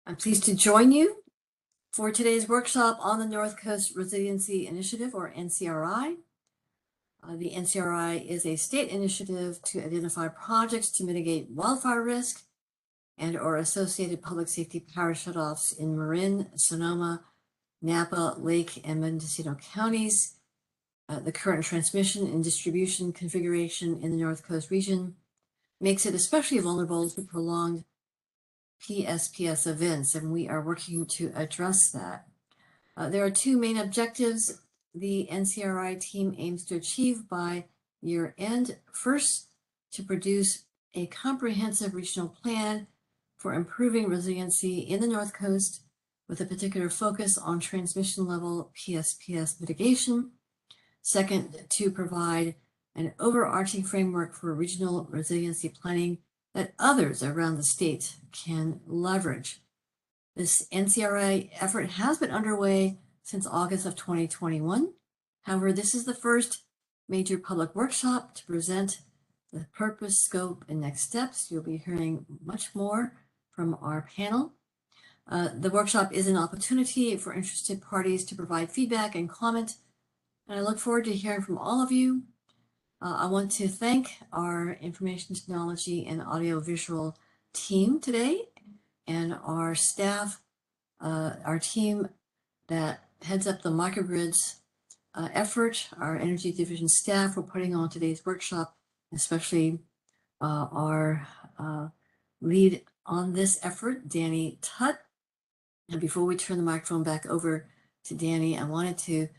I'm pleased to join you for today's workshop on the North Coast Resiliency Initiative, or NCRI. The NCRI is a state initiative to identify projects to mitigate wildfire risk and or associated public safety power shutoffs in Marin, Sonoma, Napa, Lake, and Mendocino counties. The current transmission and distribution configuration in the North Coast region makes it especially vulnerable to prolonged PSPS events, and we are working to address that. There are two main objectives the NCRI team aims to achieve by year end. First, to produce a comprehensive regional plan for improving resiliency in the North Coast with a particular focus on transmission level PSPS mitigation. Second, to provide an overarching framework for regional resiliency planning that others around the state can leverage. This NCRI effort has been underway since August of 2021. However, this is the first major public workshop to present the purpose, scope, and next steps. You'll be hearing much more from our panel. The workshop is an opportunity for interested parties to provide feedback and comment, and I look forward to hearing from all of you. I want to thank our information technology and audiovisual team today and our staff, our team that heads up the microgrids effort, our energy division staff for putting on today's workshop, especially our lead on this effort, Danny Tutt. And before we turn the microphone back over to Danny, I wanted to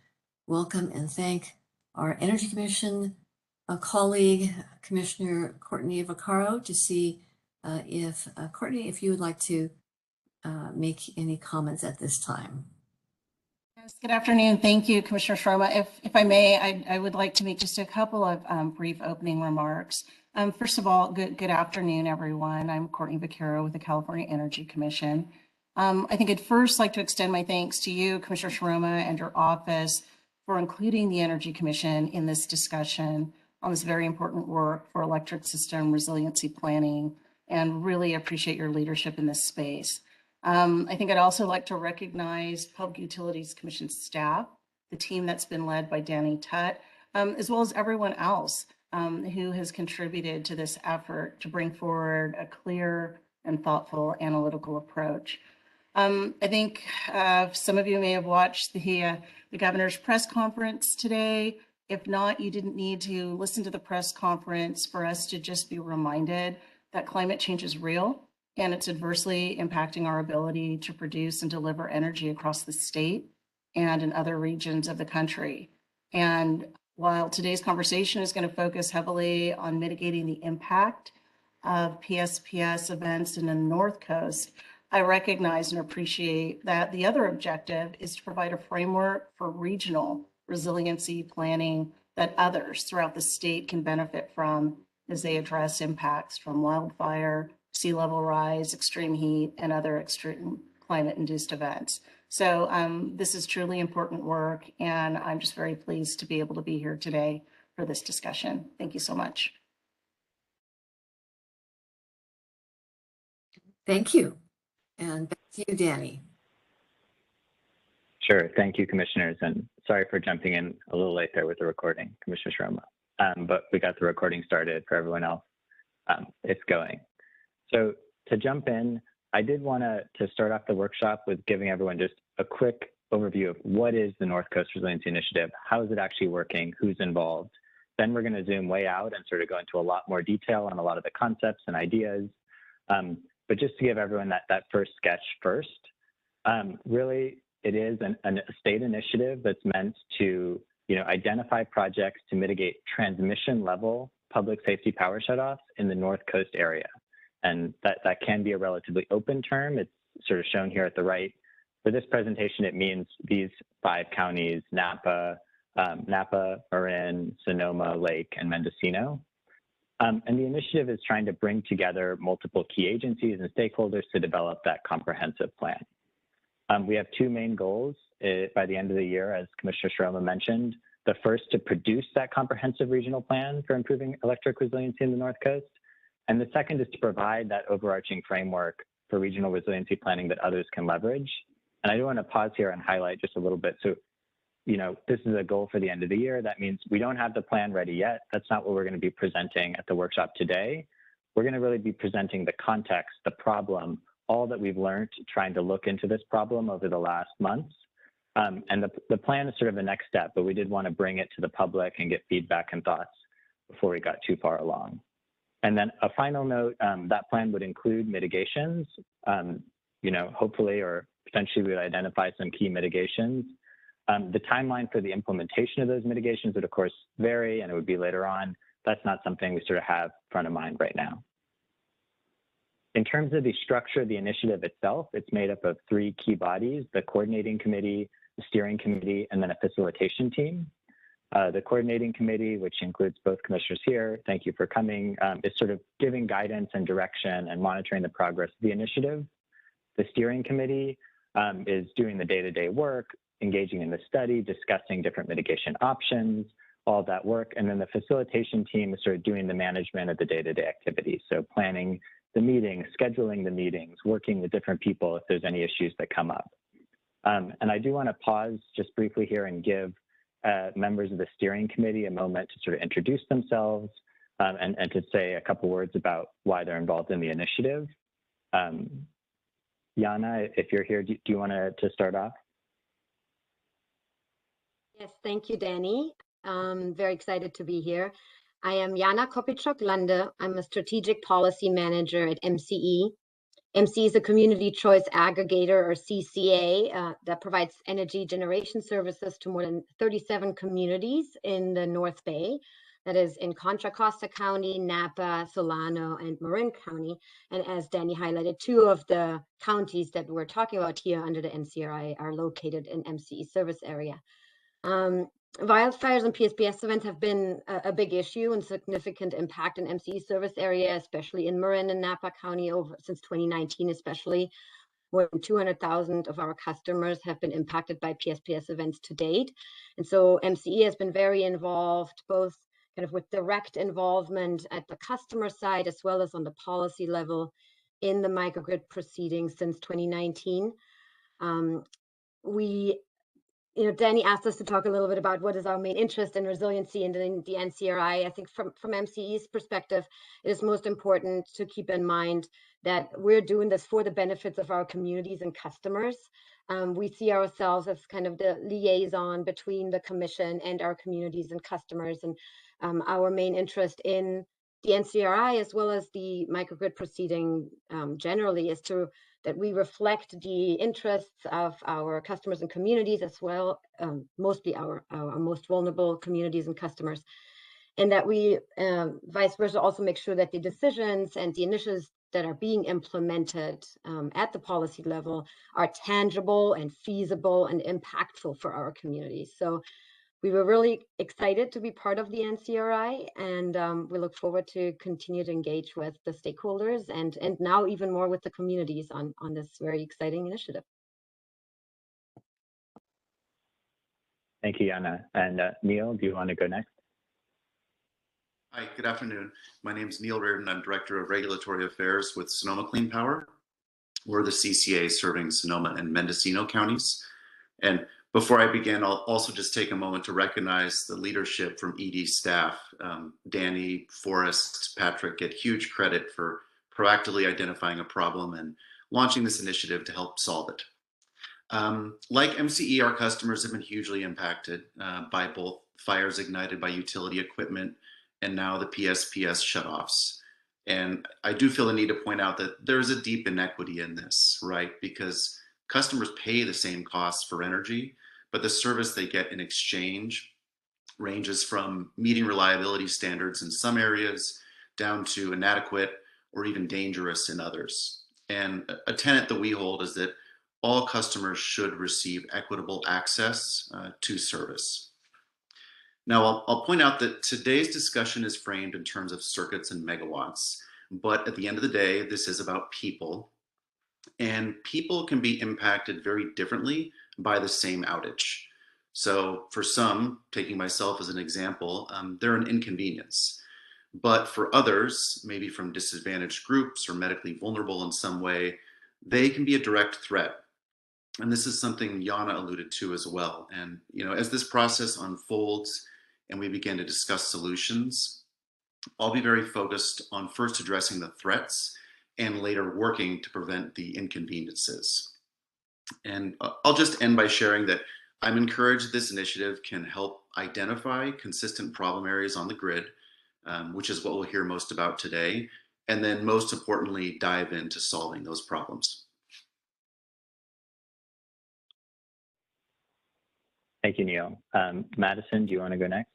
welcome and thank our Energy Commission colleague, Commissioner Courtney Vacaro, to see if, Courtney, if you would like to make any comments at this time. Yes, good afternoon. Thank you, Commissioner Sharma. If I may, I would like to make just a couple of brief opening remarks. First of all, good afternoon, everyone. I'm Courtney Vacaro with the California Energy Commission. I think I'd first like to extend my thanks to you, Commissioner Sharma, and your office for including the Energy Commission in this discussion on this very important work for electric system resiliency planning, and really appreciate your leadership in this space. I think I'd also like to recognize Public Utilities Commission staff, the team that's been led by Danny Tutt, as well as everyone else who has contributed to this effort to bring forward a clear and thoughtful analytical approach. I think some of you may have watched the governor's press conference today. If not, you didn't need to listen to the press conference for us to just be reminded that climate change is real and it's adversely impacting our ability to produce and deliver energy across the state and in other regions of the country. And while today's conversation is going to focus heavily on mitigating the impact of PSPS events in the North Coast, I recognize and appreciate that the other objective is to provide a framework for regional resiliency planning that others throughout the state can benefit from as they address impacts from wildfire, sea level rise, extreme heat, and other extreme climate-induced events. So this is truly important work, and I'm just very pleased to be able to be here today for this discussion. Thank you so much. Thank you. And back to you, Danny. Sure. Thank you, commissioners. And sorry for jumping in a little late there with the recording, Commissioner Sharma. But we got the recording started for everyone else. It's going. So to jump in, I did want to start off the workshop with giving everyone just a quick overview of what is the North Coast Resiliency Initiative, how is it actually working, who's involved. Then we're going to zoom way out and sort of go into a lot more detail on a lot of the concepts and ideas. But just to give everyone that first sketch first, really it is a state initiative that's meant to identify projects to mitigate transmission level public safety power shutoffs in the North Coast area. And that can be a relatively open term. It's sort of shown here at the right. For this presentation, it means these 5 counties, Napa, Marin, Sonoma, Lake, and Mendocino. And the initiative is trying to bring together multiple key agencies and stakeholders to develop that comprehensive plan. We have 2 main goals by the end of the year, as Commissioner Sharma mentioned. The first, to produce that comprehensive regional plan for improving electric resiliency in the North Coast. And the second is to provide that overarching framework for regional resiliency planning that others can leverage. And I do want to pause here and highlight just a little bit. So, you know, this is a goal for the end of the year. That means we don't have the plan ready yet. That's not what we're going to be presenting at the workshop today. We're going to really be presenting the context, the problem, all that we've learned trying to look into this problem over the last months. And the plan is sort of the next step, but we did want to bring it to the public and get feedback and thoughts before we got too far along. And then a final note, that plan would include mitigations. You know, hopefully or potentially we would identify some key mitigations. The timeline for the implementation of those mitigations would of course vary, and it would be later on. That's not something we sort of have front of mind right now. In terms of the structure of the initiative itself, it's made up of 3 key bodies: the coordinating committee, the steering committee, and then a facilitation team. The coordinating committee, which includes both commissioners here, thank you for coming, is sort of giving guidance and direction and monitoring the progress of the initiative. The steering committee is doing the day-to-day work, engaging in the study, discussing different mitigation options, all that work. And then the facilitation team is sort of doing the management of the day-to-day activities. So planning the meetings, scheduling the meetings, working with different people if there's any issues that come up. And I do want to pause just briefly here and give members of the steering committee a moment to sort of introduce themselves and to say a couple words about why they're involved in the initiative. Jana, if you're here, do you want to start off? Yes, thank you, Danny. I'm very excited to be here. I am Jana Kopichok-Lande. I'm a strategic policy manager at MCE. MCE is a community choice aggregator, or CCA, that provides energy generation services to more than 37 communities in the North Bay. That is in Contra Costa County, Napa, Solano, and Marin County. And as Danny highlighted, 2 of the counties that we're talking about here under the NCRI are located in MCE service area. Wildfires and PSDS events have been a big issue and significant impact in MCE service area, especially in Marin and Napa County since 2019, especially. More than 200,000 of our customers have been impacted by PSPS events to date. And so MCE has been very involved, both kind of with direct involvement at the customer side, as well as on the policy level in the microgrid proceedings since 2019. Danny asked us to talk a little bit about what is our main interest in resiliency and in the NCRI. I think from MCE's perspective, it is most important to keep in mind that we're doing this for the benefits of our communities and customers. We see ourselves as kind of the liaison between the commission and our communities and customers. And our main interest in the NCRI, as well as the microgrid proceeding generally, is that we reflect the interests of our customers and communities, as well, mostly our most vulnerable communities and customers, and that we vice versa also make sure that the decisions and the initiatives that are being implemented at the policy level are tangible and feasible and impactful for our communities. So we were really excited to be part of the NCRI, and we look forward to continue to engage with the stakeholders and now even more with the communities on this very exciting initiative. Thank you, Jana. And Neil, do you want to go next? Hi, good afternoon. My name is Neil Reardon. I'm Director of Regulatory Affairs with Sonoma Clean Power. We're the CCA serving Sonoma and Mendocino counties. And before I begin, I'll also just take a moment to recognize the leadership from ED staff. Danny, Forrest, Patrick get huge credit for proactively identifying a problem and launching this initiative to help solve it. Like MCE, our customers have been hugely impacted by both fires ignited by utility equipment and now the PSPS shutoffs. And I do feel the need to point out that there's a deep inequity in this, right? Because customers pay the same costs for energy, but the service they get in exchange ranges from meeting reliability standards in some areas down to inadequate or even dangerous in others. And a tenet that we hold is that all customers should receive equitable access to service. Now, I'll point out that today's discussion is framed in terms of circuits and megawatts, but at the end of the day, this is about people, and people can be impacted very differently by the same outage. So for some, taking myself as an example, they're an inconvenience, but for others, maybe from disadvantaged groups or medically vulnerable in some way, they can be a direct threat. And this is something Jana alluded to as well. And as this process unfolds and we begin to discuss solutions, I'll be very focused on first addressing the threats and later working to prevent the inconveniences. And I'll just end by sharing that I'm encouraged this initiative can help identify consistent problem areas on the grid, which is what we'll hear most about today, and then most importantly, dive into solving those problems. Thank you, Neil. Madison, do you want to go next?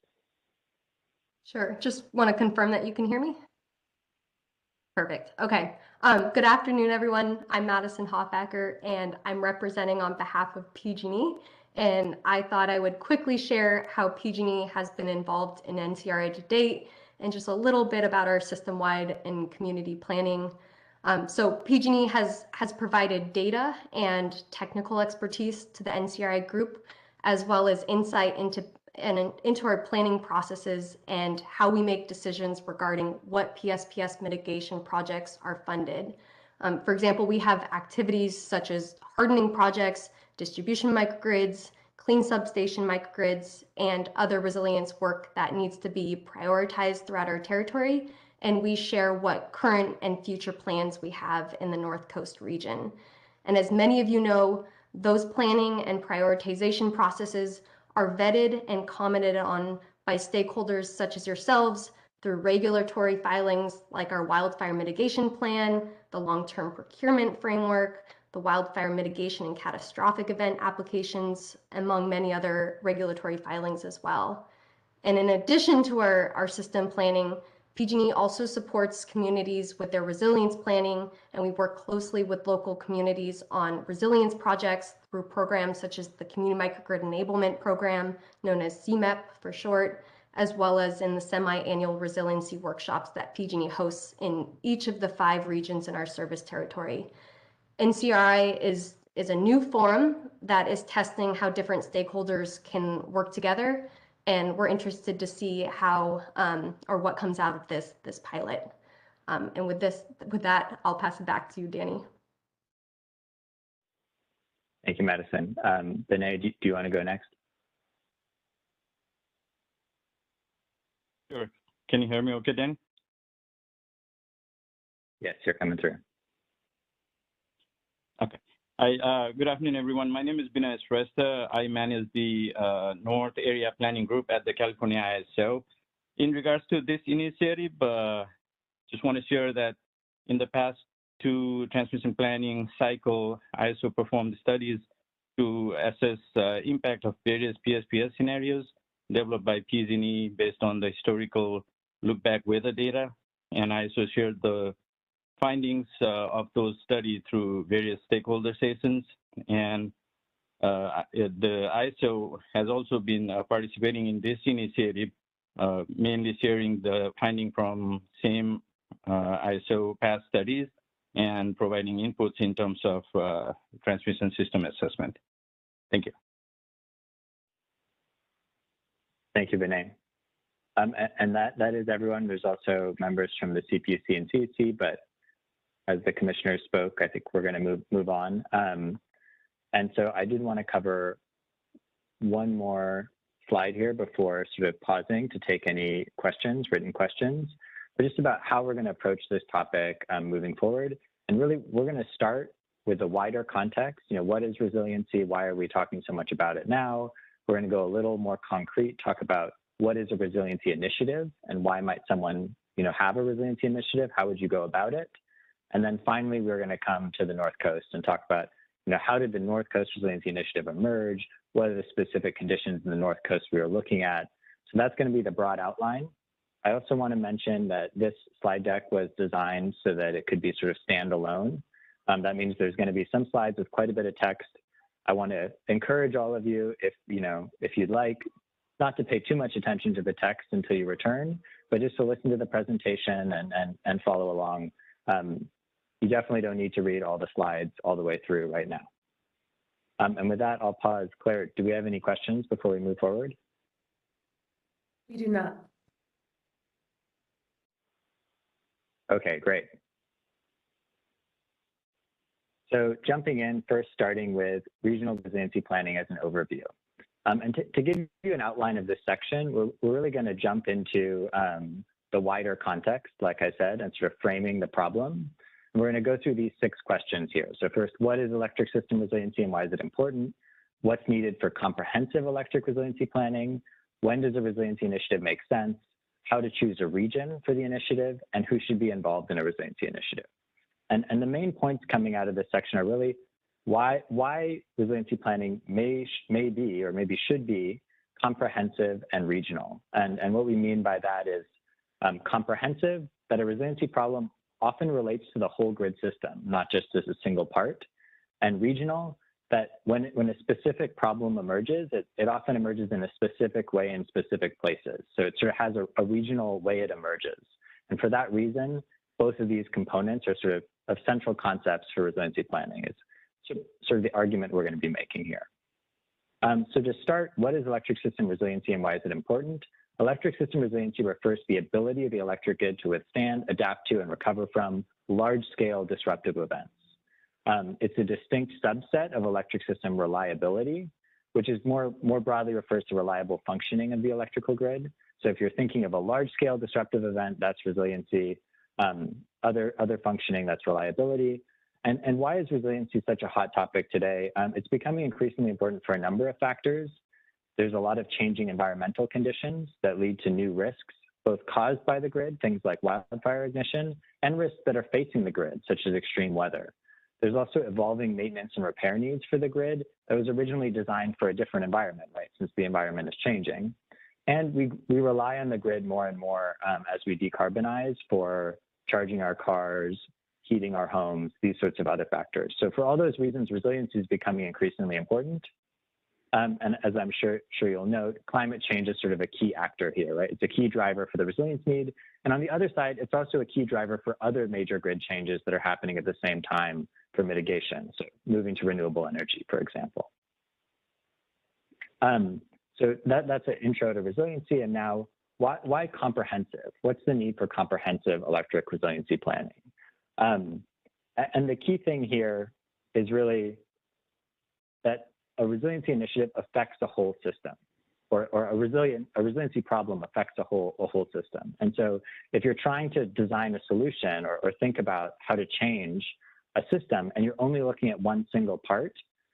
Sure. Just want to confirm that you can hear me. Perfect. Okay. Good afternoon, everyone. I'm Madison Hoffacker, and I'm representing on behalf of PG&E. And I thought I would quickly share how PG&E has been involved in NCRI to date, and just a little bit about our system-wide and community planning. So PG&E has provided data and technical expertise to the NCRI group, as well as insight into our planning processes and how we make decisions regarding what PSPS mitigation projects are funded. For example, we have activities such as hardening projects, distribution microgrids, clean substation microgrids, and other resilience work that needs to be prioritized throughout our territory. And we share what current and future plans we have in the North Coast region. And as many of you know, those planning and prioritization processes are vetted and commented on by stakeholders such as yourselves through regulatory filings like our wildfire mitigation plan, the long-term procurement framework, the wildfire mitigation and catastrophic event applications, among many other regulatory filings as well. And in addition to our system planning, PG&E also supports communities with their resilience planning, and we work closely with local communities on resilience projects through programs such as the Community Microgrid Enablement Program, known as CMEP for short, as well as in the semi-annual resiliency workshops that PG&E hosts in each of the 5 regions in our service territory. NCRI is a new forum that is testing how different stakeholders can work together, and we're interested to see how or what comes out of this pilot. And with that, I'll pass it back to you, Danny. Thank you, Madison. Vinay, do you want to go next? Sure. Can you hear me okay, Danny? Yes, you're coming through. Okay. Good afternoon, everyone. My name is Binay Shrestha. I manage the North Area Planning Group at the California ISO. In regards to this initiative, just want to share that in the past 2 transmission planning cycle, ISO performed studies to assess impact of various PSPS scenarios developed by PG&E based on the historical look-back weather data, and ISO shared the findings of those studies through various stakeholder sessions. And the ISO has also been participating in this initiative, mainly sharing the finding from same ISO past studies and providing inputs in terms of transmission system assessment. Thank you. Thank you, Vinay. And that is everyone. There's also members from the CPUC and CEC, but as the commissioner spoke, I think we're going to move on. And so I did want to cover one more slide here before sort of pausing to take any questions, written questions, but just about how we're going to approach this topic moving forward. And really, we're going to start with a wider context. What is resiliency? Why are we talking so much about it now? We're going to go a little more concrete, talk about what is a resiliency initiative and why might someone, have a resiliency initiative? How would you go about it? And then finally, we're going to come to the North Coast and talk about, how did the North Coast Resiliency Initiative emerge? What are the specific conditions in the North Coast we are looking at? So that's going to be the broad outline. I also want to mention that this slide deck was designed so that it could be sort of standalone. That means there's going to be some slides with quite a bit of text. I want to encourage all of you, if you'd like, not to pay too much attention to the text until you return, but just to listen to the presentation and follow along. You definitely don't need to read all the slides all the way through right now. And with that, I'll pause. Claire, do we have any questions before we move forward? We do not. Okay, great. So jumping in, first starting with regional resiliency planning as an overview. And to give you an outline of this section, we're really going to jump into the wider context, like I said, and sort of framing the problem. And we're going to go through these 6 questions here. So first, what is electric system resiliency and why is it important? What's needed for comprehensive electric resiliency planning? When does a resiliency initiative make sense? How to choose a region for the initiative, and who should be involved in a resiliency initiative. And the main points coming out of this section are really why resiliency planning may be or maybe should be comprehensive and regional. And what we mean by that is comprehensive, that a resiliency problem often relates to the whole grid system, not just as a single part, and regional, that when a specific problem emerges, it often emerges in a specific way in specific places. So it sort of has a regional way it emerges. And for that reason, both of these components are sort of central concepts for resiliency planning. It's sort of the argument we're going to be making here. So to start, what is electric system resiliency and why is it important? Electric system resiliency refers to the ability of the electric grid to withstand, adapt to, and recover from large-scale disruptive events. It's a distinct subset of electric system reliability, which is more broadly refers to reliable functioning of the electrical grid. So if you're thinking of a large-scale disruptive event, that's resiliency. Other functioning, that's reliability. And why is resiliency such a hot topic today? It's becoming increasingly important for a number of factors. There's a lot of changing environmental conditions that lead to new risks, both caused by the grid, things like wildfire ignition, and risks that are facing the grid, such as extreme weather. There's also evolving maintenance and repair needs for the grid that was originally designed for a different environment, right, since the environment is changing. And we rely on the grid more and more as we decarbonize for charging our cars, heating our homes, these sorts of other factors. So for all those reasons, resiliency is becoming increasingly important. And as I'm sure you'll note, climate change is sort of a key actor here, right? It's a key driver for the resilience need. And on the other side, it's also a key driver for other major grid changes that are happening at the same time for mitigation. So moving to renewable energy, for example. So that's an intro to resiliency. And now, why comprehensive? What's the need for comprehensive electric resiliency planning? And the key thing here is really that a resiliency initiative affects the whole system, or a resiliency problem affects a whole system. And so if you're trying to design a solution or think about how to change a system and you're only looking at one single part,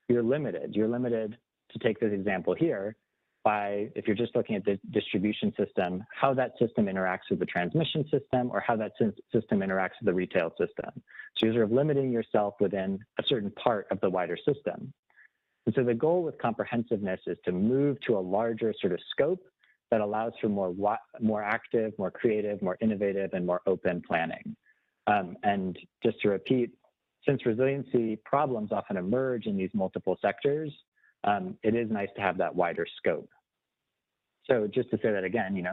you're limited. You're limited, to take this example here, by, if you're just looking at the distribution system, how that system interacts with the transmission system or how that system interacts with the retail system. So you're sort of limiting yourself within a certain part of the wider system. And so the goal with comprehensiveness is to move to a larger sort of scope that allows for more active, more creative, more innovative, and more open planning. And just to repeat, since resiliency problems often emerge in these multiple sectors, it is nice to have that wider scope. So just to say that again,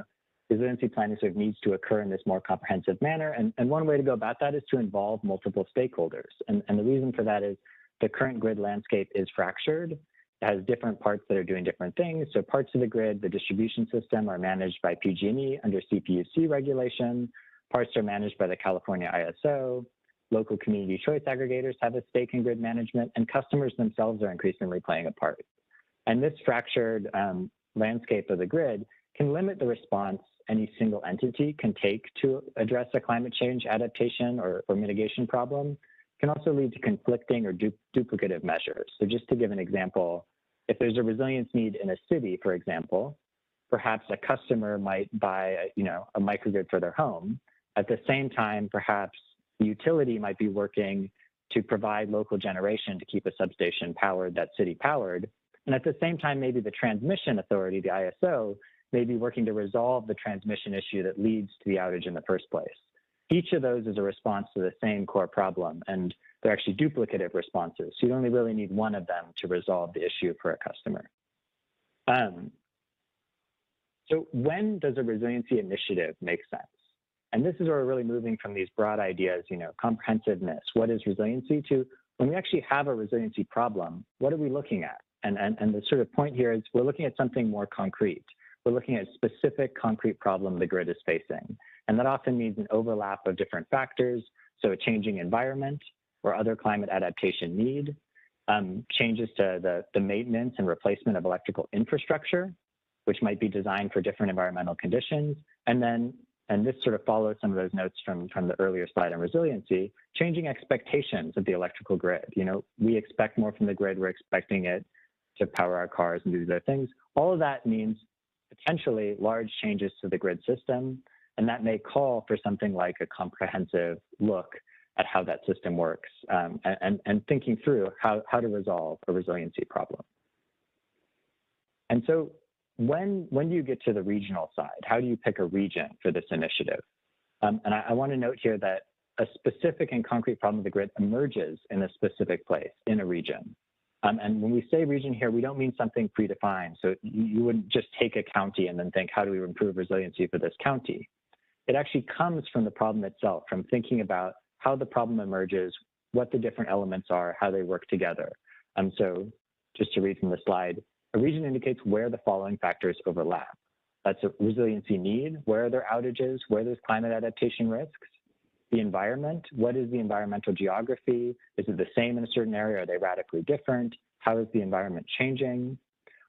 resiliency planning sort of needs to occur in this more comprehensive manner. And one way to go about that is to involve multiple stakeholders. And the reason for that is the current grid landscape is fractured. It has different parts that are doing different things. So parts of the grid, the distribution system, are managed by PGE under CPUC regulation. Parts are managed by the California ISO. Local community choice aggregators have a stake in grid management, and customers themselves are increasingly playing a part. And this fractured landscape of the grid can limit the response any single entity can take to address a climate change adaptation or mitigation problem. It can also lead to conflicting or duplicative measures. So just to give an example, if there's a resilience need in a city, for example, perhaps a customer might buy a microgrid for their home. At the same time, perhaps the utility might be working to provide local generation to keep a substation powered that's city powered. And at the same time, maybe the transmission authority, the ISO, may be working to resolve the transmission issue that leads to the outage in the first place. Each of those is a response to the same core problem, and they're actually duplicative responses. So you only really need one of them to resolve the issue for a customer. So when does a resiliency initiative make sense? And this is where we're really moving from these broad ideas, comprehensiveness, what is resiliency, to when we actually have a resiliency problem, what are we looking at? And the sort of point here is we're looking at something more concrete. We're looking at a specific concrete problem the grid is facing. And that often means an overlap of different factors. So a changing environment, or other climate adaptation need, changes to the maintenance and replacement of electrical infrastructure, which might be designed for different environmental conditions, and this sort of follows some of those notes from the earlier slide on resiliency, changing expectations of the electrical grid. You know, we expect more from the grid, we're expecting it to power our cars and do other things. All of that means potentially large changes to the grid system, and that may call for something like a comprehensive look at how that system works, and thinking through how to resolve a resiliency problem. And so when do you get to the regional side? How do you pick a region for this initiative? And I want to note here that a specific and concrete problem of the grid emerges in a specific place, in a region. And when we say region here, we don't mean something predefined. So you wouldn't just take a county and then think, how do we improve resiliency for this county? It actually comes from the problem itself, from thinking about how the problem emerges, what the different elements are, how they work together. So just to read from the slide, a region indicates where the following factors overlap. That's a resiliency need, where are there outages, where there's climate adaptation risks. The environment, what is the environmental geography? Is it the same in a certain area? Are they radically different? How is the environment changing?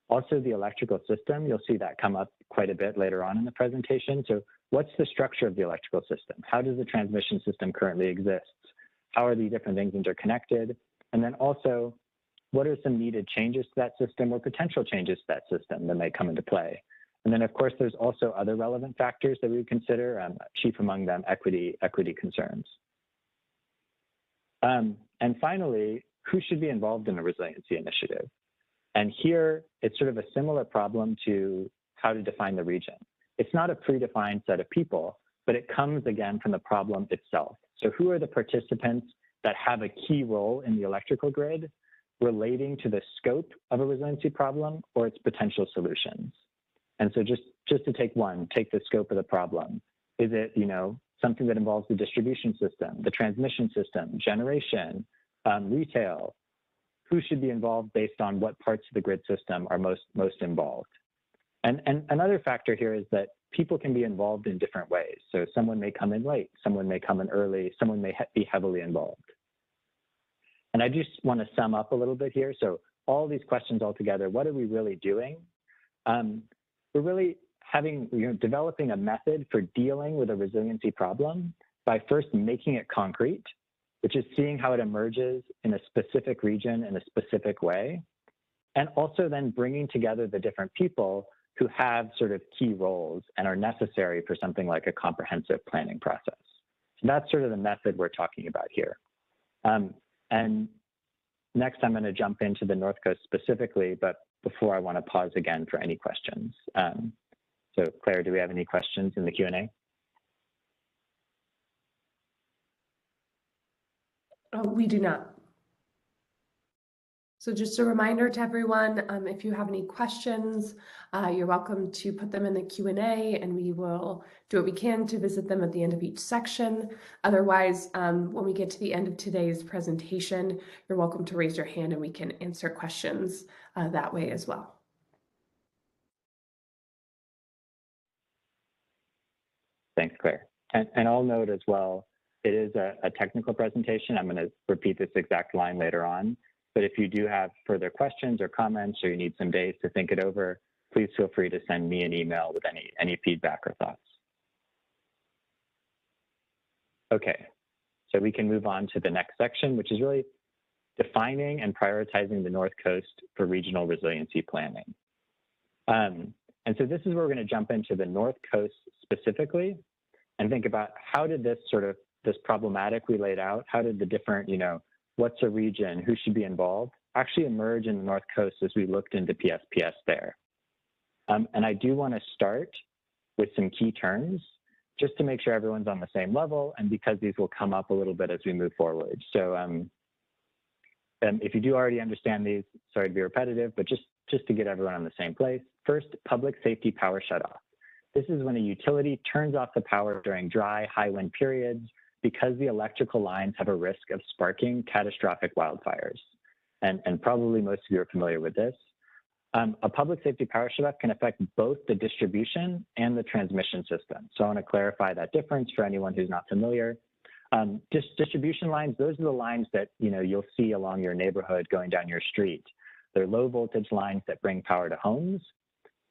Also the electrical system, you'll see that come up quite a bit later on in the presentation. So what's the structure of the electrical system? How does the transmission system currently exist? How are the different things interconnected? And then also, what are some needed changes to that system or potential changes to that system that may come into play? And then, of course, there's also other relevant factors that we would consider, chief among them, equity concerns. And finally, who should be involved in a resiliency initiative? And here, it's sort of a similar problem to how to define the region. It's not a predefined set of people, but it comes again from the problem itself. So who are the participants that have a key role in the electrical grid relating to the scope of a resiliency problem or its potential solutions? And so just to take the scope of the problem. Is it, something that involves the distribution system, the transmission system, generation, retail? Who should be involved based on what parts of the grid system are most involved? And another factor here is that people can be involved in different ways. So someone may come in late, someone may come in early, someone may be heavily involved. And I just want to sum up a little bit here. So all these questions all together, what are we really doing? We're really developing a method for dealing with a resiliency problem by first making it concrete, which is seeing how it emerges in a specific region in a specific way, and also then bringing together the different people who have sort of key roles and are necessary for something like a comprehensive planning process. So that's sort of the method we're talking about here. And next, I'm going to jump into the North Coast specifically, but before I want to pause again for any questions. So Claire, do we have any questions in the Q&A? We do not. So just a reminder to everyone, if you have any questions, you're welcome to put them in the Q&A and we will do what we can to visit them at the end of each section. Otherwise, when we get to the end of today's presentation, you're welcome to raise your hand and we can answer questions that way as well. Thanks, Claire. And I'll note as well, it is a technical presentation. I'm going to repeat this exact line later on. But if you do have further questions or comments, or you need some days to think it over, please feel free to send me an email with any feedback or thoughts. Okay, so we can move on to the next section, which is really defining and prioritizing the North Coast for regional resiliency planning. And so this is where we're going to jump into the North Coast specifically and think about how did this problematic we laid out, how did the different, what's a region, who should be involved, actually emerge in the North Coast as we looked into PSPS there. And I do want to start with some key terms just to make sure everyone's on the same level and because these will come up a little bit as we move forward. So if you do already understand these, sorry to be repetitive, but just to get everyone on the same place. First, public safety power shutoff. This is when a utility turns off the power during dry, high wind periods because the electrical lines have a risk of sparking catastrophic wildfires. And probably most of you are familiar with this. A public safety power shutoff can affect both the distribution and the transmission system. So I want to clarify that difference for anyone who's not familiar. Distribution lines, those are the lines that you'll see along your neighborhood going down your street. They're low voltage lines that bring power to homes.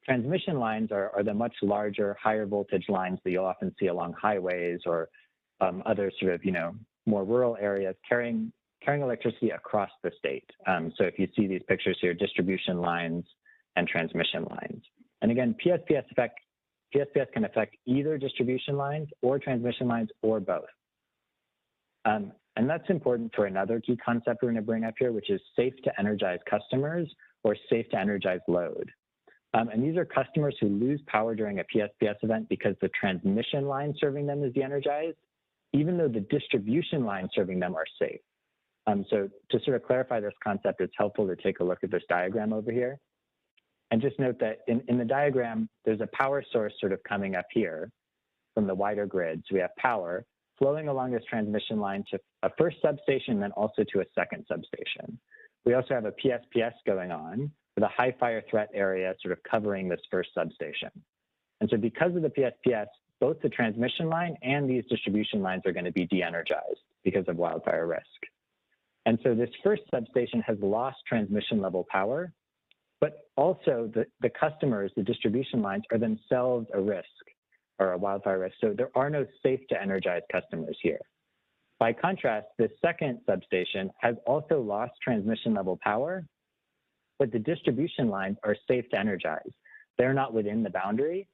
Transmission lines are the much larger, higher voltage lines that you'll often see along highways or other sort of, more rural areas carrying electricity across the state. So if you see these pictures here, distribution lines and transmission lines. And again, PSPS can affect either distribution lines or transmission lines or both. And that's important for another key concept we're going to bring up here, which is safe to energize customers or safe to energize load. And these are customers who lose power during a PSPS event because the transmission line serving them is de-energized, even though the distribution line serving them are safe. So to sort of clarify this concept, it's helpful to take a look at this diagram over here. And just note that in the diagram, there's a power source sort of coming up here from the wider grid. So we have power flowing along this transmission line to a first substation, then also to a second substation. We also have a PSPS going on with a high fire threat area sort of covering this first substation. And so because of the PSPS, both the transmission line and these distribution lines are going to be de-energized because of wildfire risk. And so this first substation has lost transmission level power, but also the customers, the distribution lines, are themselves a risk or a wildfire risk. So there are no safe to energize customers here. By contrast, the second substation has also lost transmission level power, but the distribution lines are safe to energize. They're not within the boundary.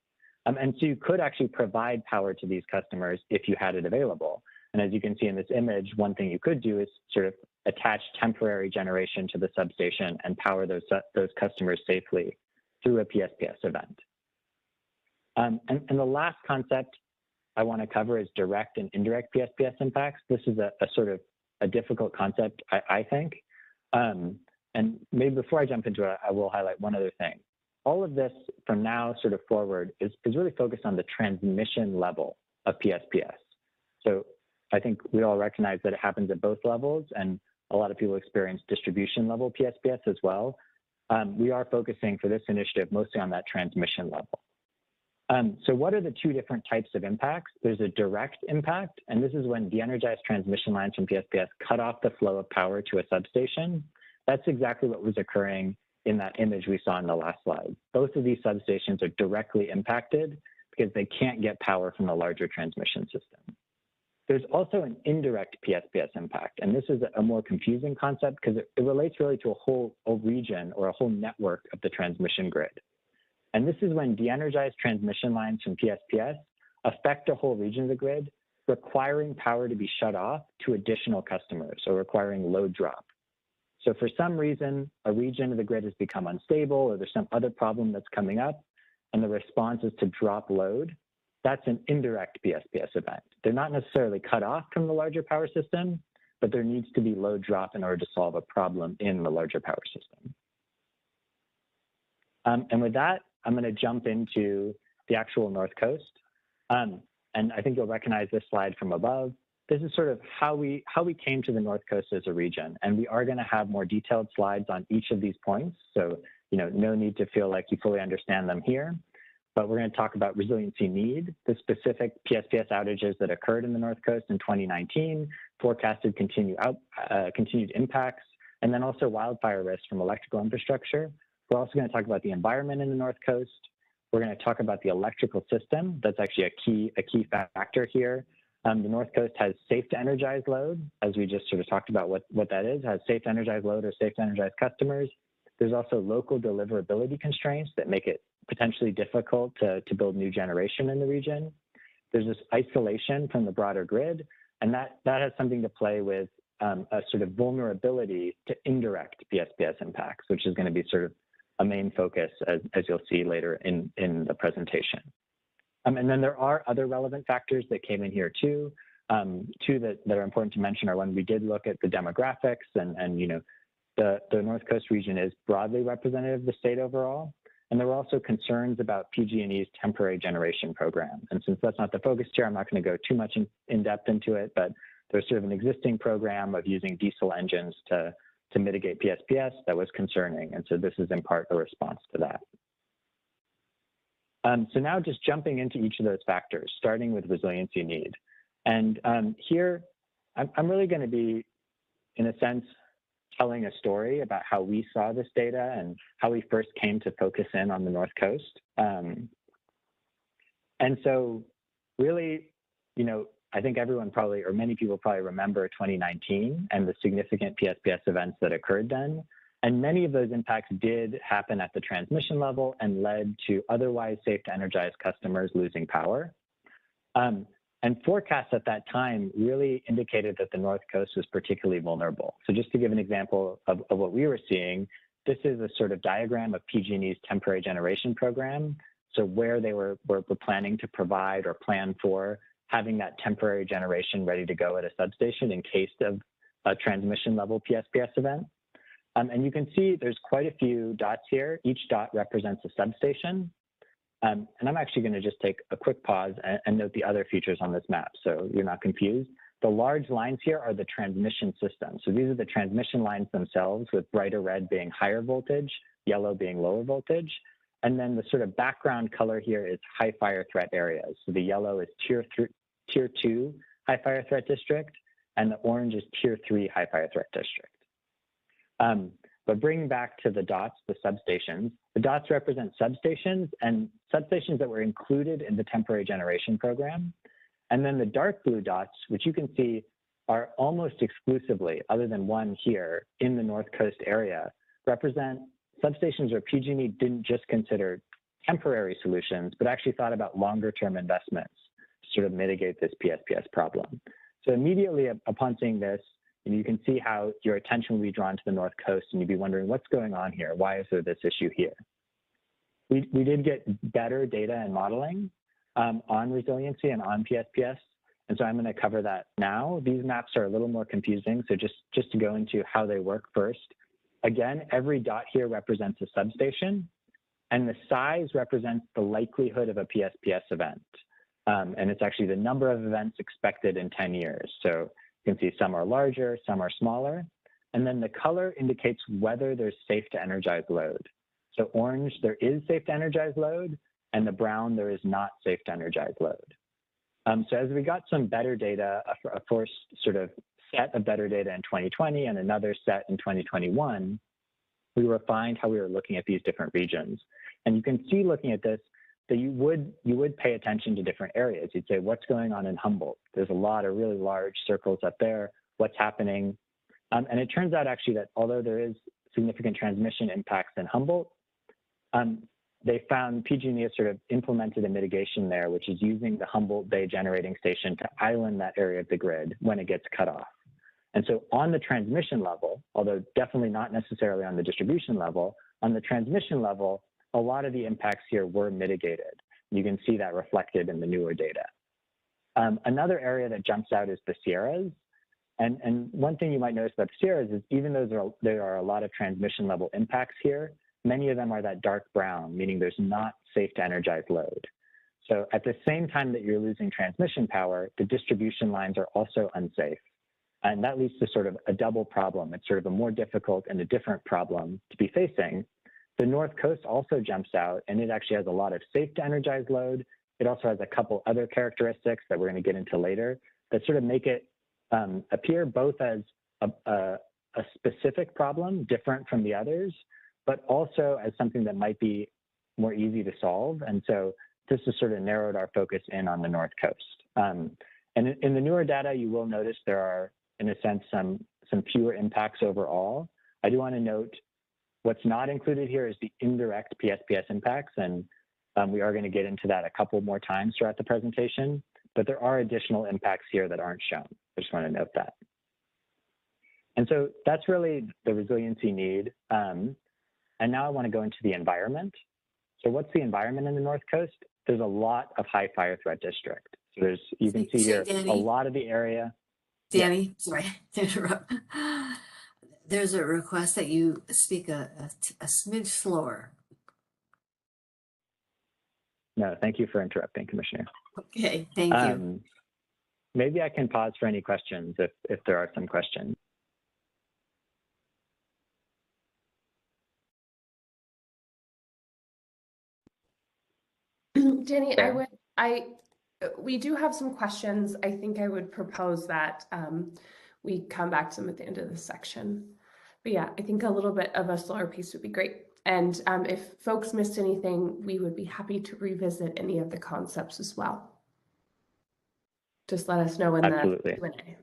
And so you could actually provide power to these customers if you had it available. And as you can see in this image, one thing you could do is sort of attach temporary generation to the substation and power those customers safely through a PSPS event. And the last concept I want to cover is direct and indirect PSPS impacts. This is a sort of a difficult concept, I think. And maybe before I jump into it, I will highlight one other thing. All of this from now sort of forward is really focused on the transmission level of PSPS. So I think we all recognize that it happens at both levels, and a lot of people experience distribution level PSPS as well. We are focusing for this initiative mostly on that transmission level. So what are the two different types of impacts? There's a direct impact, and this is when de-energized transmission lines from PSPS cut off the flow of power to a substation. That's exactly what was occurring in that image we saw in the last slide. Both of these substations are directly impacted because they can't get power from the larger transmission system. There's also an indirect PSPS impact, and this is a more confusing concept because it relates really to a whole region or a whole network of the transmission grid. And this is when de-energized transmission lines from PSPS affect a whole region of the grid, requiring power to be shut off to additional customers, or requiring load drop. So for some reason, a region of the grid has become unstable, or there's some other problem that's coming up, and the response is to drop load. That's an indirect PSPS event. They're not necessarily cut off from the larger power system, but there needs to be load drop in order to solve a problem in the larger power system. And with that, I'm going to jump into the actual North Coast. And I think you'll recognize this slide from above. This is sort of how we came to the North Coast as a region. And we are going to have more detailed slides on each of these points. So, no need to feel like you fully understand them here. But we're going to talk about resiliency need, the specific PSPS outages that occurred in the North Coast in 2019, forecasted continued impacts, and then also wildfire risk from electrical infrastructure. We're also going to talk about the environment in the North Coast. We're going to talk about the electrical system. That's actually a key factor here. The North Coast has safe to energize load, as we just sort of talked about what that is, has safe to energize load or safe to energize customers. There's also local deliverability constraints that make it potentially difficult to build new generation in the region. There's this isolation from the broader grid, and that has something to play with a sort of vulnerability to indirect PSPS impacts, which is going to be sort of a main focus, as you'll see later in the presentation. And then there are other relevant factors that came in here too. Two that are important to mention are when we did look at the demographics and the North Coast region is broadly representative of the state overall. And there were also concerns about PG&E's temporary generation program. And since that's not the focus here, I'm not going to go too much in depth into it, but there's sort of an existing program of using diesel engines to mitigate PSPS that was concerning. And so this is in part a response to that. So now just jumping into each of those factors, starting with resiliency need. And here I'm really going to be, in a sense, telling a story about how we saw this data and how we first came to focus in on the North Coast. And so really, you know, I think everyone probably, or many people probably remember 2019 and the significant PSPS events that occurred then. And many of those impacts did happen at the transmission level and led to otherwise safe to energize customers losing power. And forecasts at that time really indicated that the North Coast was particularly vulnerable. So just to give an example of what we were seeing, this is a sort of diagram of PG&E's temporary generation program. So where they were planning to provide or plan for having that temporary generation ready to go at a substation in case of a transmission level PSPS event. And you can see there's quite a few dots here. Each dot represents a substation. And I'm actually going to just take a quick pause and note the other features on this map so you're not confused. The large lines here are the transmission system. So these are the transmission lines themselves, with brighter red being higher voltage, yellow being lower voltage. And then the sort of background color here is high fire threat areas. So the yellow is tier 2 high fire threat district, and the orange is tier 3 high fire threat district. But bringing back to the dots, the substations, the dots represent substations and substations that were included in the temporary generation program. And then the dark blue dots, which you can see are almost exclusively, other than one here, in the North Coast area, represent substations where PG&E didn't just consider temporary solutions, but actually thought about longer term investments to sort of mitigate this PSPS problem. So immediately upon seeing this, you can see how your attention will be drawn to the North Coast, and you'd be wondering, what's going on here? Why is there this issue here? We did get better data and modeling on resiliency and on PSPS, and so I'm going to cover that now. These maps are a little more confusing, so just to go into how they work first. Again, every dot here represents a substation, and the size represents the likelihood of a PSPS event. And it's actually the number of events expected in 10 years. So you can see some are larger, some are smaller. And then the color indicates whether there's safe to energize load. So orange, there is safe to energize load, and the brown, there is not safe to energize load. So as we got some better data, a first sort of set of better data in 2020 and another set in 2021, we refined how we were looking at these different regions. And you can see looking at this, that you would pay attention to different areas. You'd say, what's going on in Humboldt? There's a lot of really large circles up there. What's happening? And it turns out actually that although there is significant transmission impacts in Humboldt, they found PG&E has sort of implemented a mitigation there, which is using the Humboldt Bay generating station to island that area of the grid when it gets cut off. And so on the transmission level, although definitely not necessarily on the distribution level, on the transmission level, a lot of the impacts here were mitigated. You can see that reflected in the newer data. Another area that jumps out is the Sierras. And one thing you might notice about the Sierras is even though there are a lot of transmission level impacts here, many of them are that dark brown, meaning there's not safe to energize load. So at the same time that you're losing transmission power, the distribution lines are also unsafe. And that leads to sort of a double problem. It's sort of a more difficult and a different problem to be facing. The North Coast also jumps out, and it actually has a lot of safe to energize load. It also has a couple other characteristics that we're going to get into later that sort of make it appear both as a specific problem, different from the others, but also as something that might be more easy to solve. And so this has sort of narrowed our focus in on the North Coast. And in the newer data, you will notice there are, in a sense, some fewer impacts overall. I do want to note what's not included here is the indirect PSPS impacts, and we are going to get into that a couple more times throughout the presentation, but there are additional impacts here that aren't shown. I just want to note that. And so that's really the resiliency need. And now I want to go into the environment. So what's the environment in the North Coast? There's a lot of high fire threat district. So you can see here Danny, a lot of the area. Danny, sorry to interrupt. There's a request that you speak a smidge slower. No, thank you for interrupting, Commissioner. Okay, thank you. Maybe I can pause for any questions if there are some questions. Danny, Fair. We do have some questions. I think I would propose that we come back to them at the end of this section. But yeah, I think a little bit of a slower pace would be great. And if folks missed anything, we would be happy to revisit any of the concepts as well. Just let us know in the Q&A.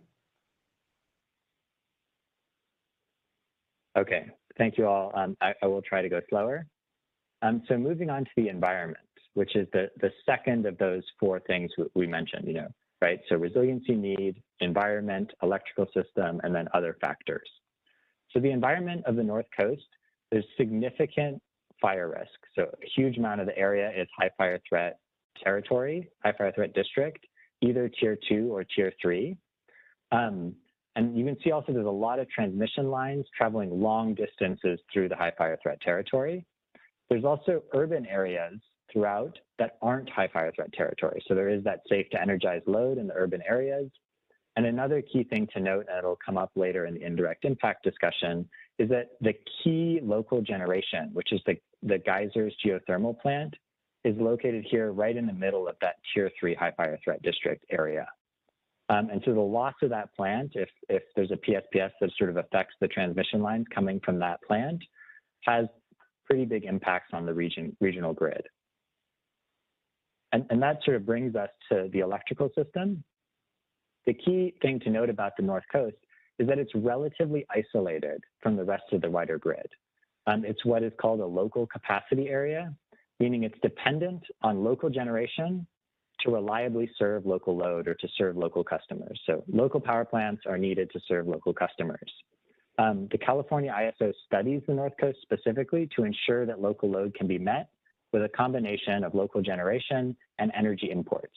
Okay, thank you all. I will try to go slower. So moving on to the environment, which is the second of those four things we mentioned, right? So resiliency need, environment, electrical system, and then other factors. So the environment of the North Coast, there's significant fire risk. So a huge amount of the area is high fire threat territory, high fire threat district, either tier 2 or tier 3. And you can see also there's a lot of transmission lines traveling long distances through the high fire threat territory. There's also urban areas throughout that aren't high fire threat territory. So there is that safe to energize load in the urban areas. And another key thing to note, and it'll come up later in the indirect impact discussion, is that the key local generation, which is the Geysers geothermal plant, is located here right in the middle of that tier 3 high fire threat district area. And so the loss of that plant, if there's a PSPS that sort of affects the transmission lines coming from that plant, has pretty big impacts on the regional grid. And that sort of brings us to the electrical system. The key thing to note about the North Coast is that it's relatively isolated from the rest of the wider grid. It's what is called a local capacity area, meaning it's dependent on local generation to reliably serve local load or to serve local customers. So local power plants are needed to serve local customers. The California ISO studies the North Coast specifically to ensure that local load can be met with a combination of local generation and energy imports.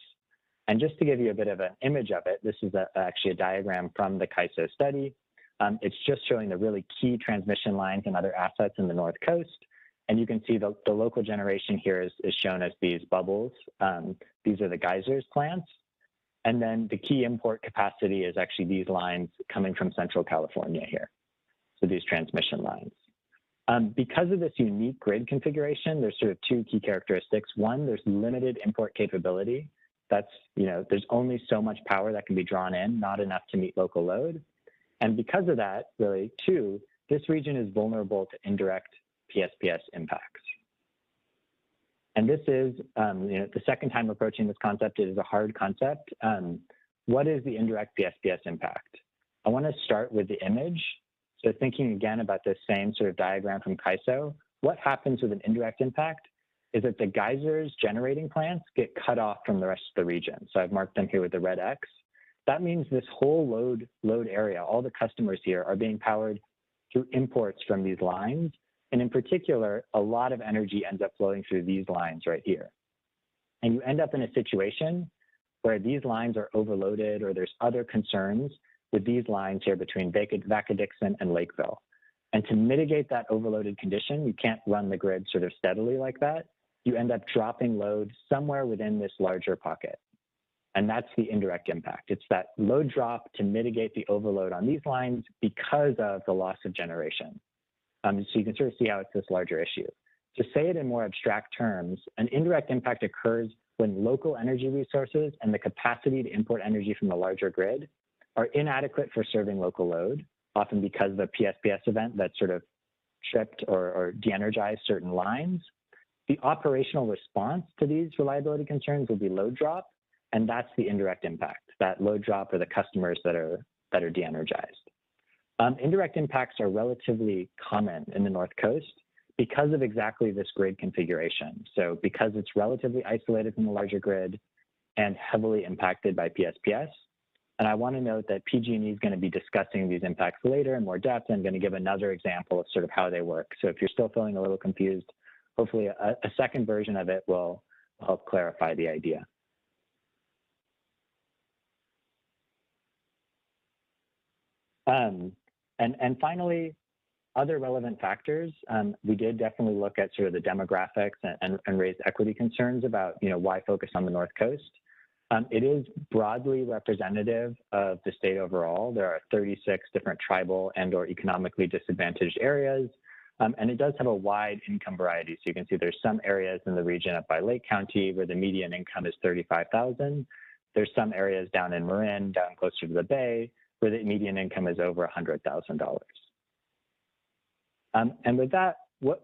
And just to give you a bit of an image of it, this is actually a diagram from the CAISO study. It's just showing the really key transmission lines and other assets in the North Coast. And you can see the local generation here is shown as these bubbles. These are the Geysers plants. And then the key import capacity is actually these lines coming from Central California here. So these transmission lines. Because of this unique grid configuration, there's sort of two key characteristics. One, there's limited import capability. That's, there's only so much power that can be drawn in, not enough to meet local load. And because of that, really, two, this region is vulnerable to indirect PSPS impacts. And this is, the second time approaching this concept. It is a hard concept. What is the indirect PSPS impact? I want to start with the image. So thinking again about this same sort of diagram from CAISO, what happens with an indirect impact is that the Geysers generating plants get cut off from the rest of the region. So I've marked them here with the red X. That means this whole load area, all the customers here are being powered through imports from these lines. And in particular, a lot of energy ends up flowing through these lines right here. And you end up in a situation where these lines are overloaded or there's other concerns with these lines here between Vaca-Dixon and Lakeville. And to mitigate that overloaded condition, you can't run the grid sort of steadily like that. You end up dropping load somewhere within this larger pocket. And that's the indirect impact. It's that load drop to mitigate the overload on these lines because of the loss of generation. So you can sort of see how it's this larger issue. To say it in more abstract terms, an indirect impact occurs when local energy resources and the capacity to import energy from the larger grid are inadequate for serving local load, often because of a PSPS event that sort of tripped or de-energized certain lines. The operational response to these reliability concerns will be load drop, and that's the indirect impact, that load drop or the customers that are de-energized. Indirect impacts are relatively common in the North Coast because of exactly this grid configuration. So because it's relatively isolated from the larger grid and heavily impacted by PSPS. And I want to note that PG&E is going to be discussing these impacts later in more depth. I'm going to give another example of sort of how they work. So if you're still feeling a little confused, hopefully a second version of it will help clarify the idea. And finally, other relevant factors. We did definitely look at sort of the demographics and raised equity concerns about why focus on the North Coast. It is broadly representative of the state overall. There are 36 different tribal and/or economically disadvantaged areas. And it does have a wide income variety. So you can see there's some areas in the region up by Lake County where the median income is $35,000. There's some areas down in Marin, down closer to the Bay, where the median income is over $100,000. And with that,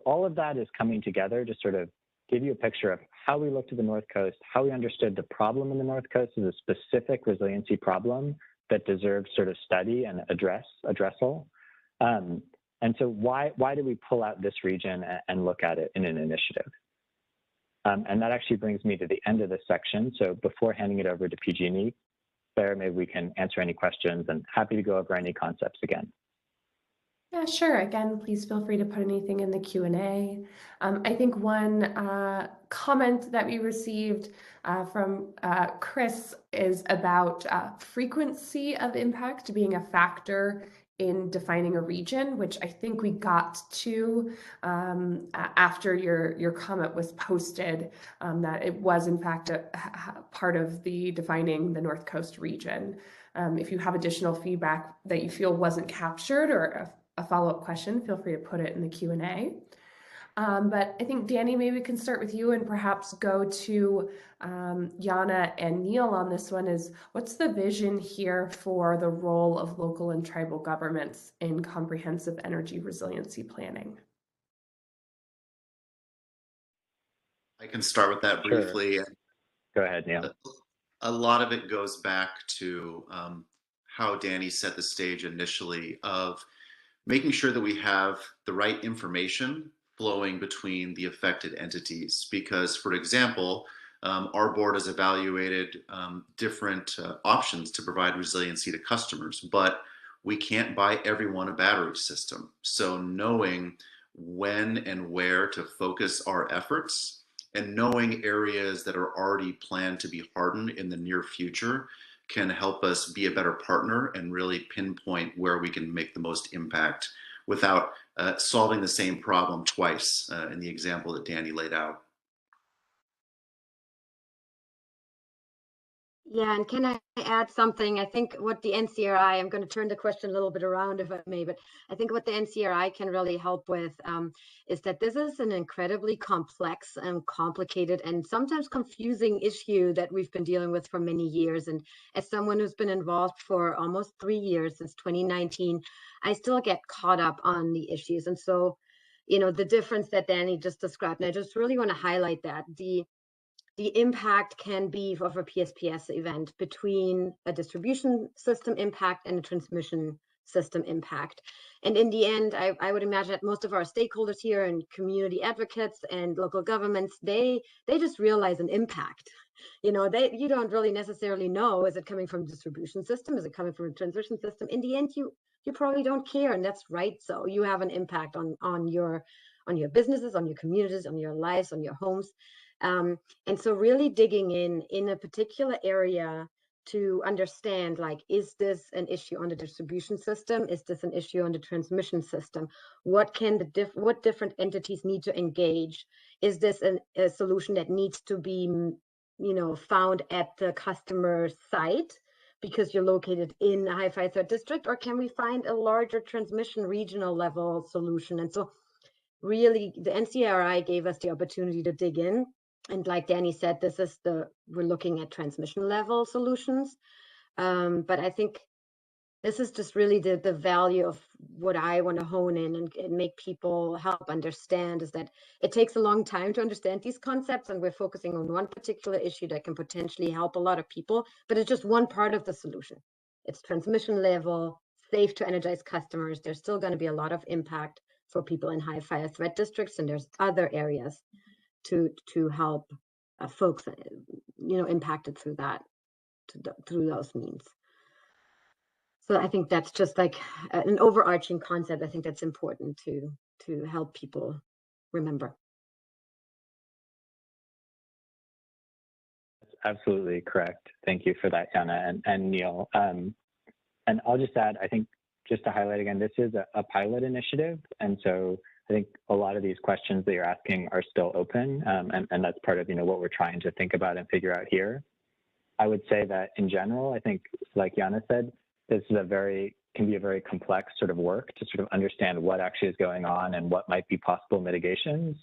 all of that is coming together to sort of give you a picture of how we looked at the North Coast, how we understood the problem in the North Coast as a specific resiliency problem that deserves sort of study and addressal. And so why did we pull out this region and look at it in an initiative? And that actually brings me to the end of this section. So before handing it over to PG&E, Claire, maybe we can answer any questions, and happy to go over any concepts again. Yeah, sure. Again, please feel free to put anything in the Q&A. I think one comment that we received from Chris is about frequency of impact being a factor in defining a region, which I think we got to after your comment was posted, that it was in fact a part of the defining the North Coast region. If you have additional feedback that you feel wasn't captured or a follow-up question, feel free to put it in the Q&A. But I think, Danny, maybe we can start with you and perhaps go to Jana and Neil on this one. Is what's the vision here for the role of local and tribal governments in comprehensive energy resiliency planning? I can start with that briefly. Sure. Go ahead, Neil. A lot of it goes back to how Danny set the stage initially of making sure that we have the right information flowing between the affected entities. Because, for example, our board has evaluated different options to provide resiliency to customers, but we can't buy everyone a battery system. So knowing when and where to focus our efforts and knowing areas that are already planned to be hardened in the near future can help us be a better partner and really pinpoint where we can make the most impact without solving the same problem twice in the example that Danny laid out. Yeah, and can I add something? I think what the NCRI, I'm going to turn the question a little bit around if I may, but I think what the NCRI can really help with is that this is an incredibly complex and complicated and sometimes confusing issue that we've been dealing with for many years. And as someone who's been involved for almost 3 years, since 2019, I still get caught up on the issues. And so, you know, the difference that Danny just described, and I just really want to highlight that the impact can be of a PSPS event between a distribution system impact and a transmission system impact. And in the end, I would imagine that most of our stakeholders here and community advocates and local governments, they just realize an impact. You know, you don't really necessarily know, is it coming from a distribution system? Is it coming from a transmission system? In the end, you probably don't care, and that's right. So you have an impact on your businesses, on your communities, on your lives, on your homes. And so really digging in a particular area to understand, like, is this an issue on the distribution system? Is this an issue on the transmission system? What can what different entities need to engage? Is this a solution that needs to be, you know, found at the customer site because you're located in a high fire threat district, or can we find a larger transmission regional level solution? And so really the NCRI gave us the opportunity to dig in. And like Danny said, we're looking at transmission level solutions. But I think this is just really the value of what I want to hone in and make people help understand, is that it takes a long time to understand these concepts, and we're focusing on one particular issue that can potentially help a lot of people, but it's just one part of the solution. It's transmission level, safe to energize customers. There's still going to be a lot of impact for people in high fire threat districts, and there's other areas to help folks, you know, impacted through through those means. So I think that's just like an overarching concept. I think that's important to help people remember. That's absolutely correct. Thank you for that, Jana and Neil. And I'll just add, I think, just to highlight again, this is a pilot initiative, and so I think a lot of these questions that you're asking are still open, and that's part of, you know, what we're trying to think about and figure out here. I would say that in general, I think, like Jana said, this is a very can be a very complex sort of work to sort of understand what actually is going on and what might be possible mitigations.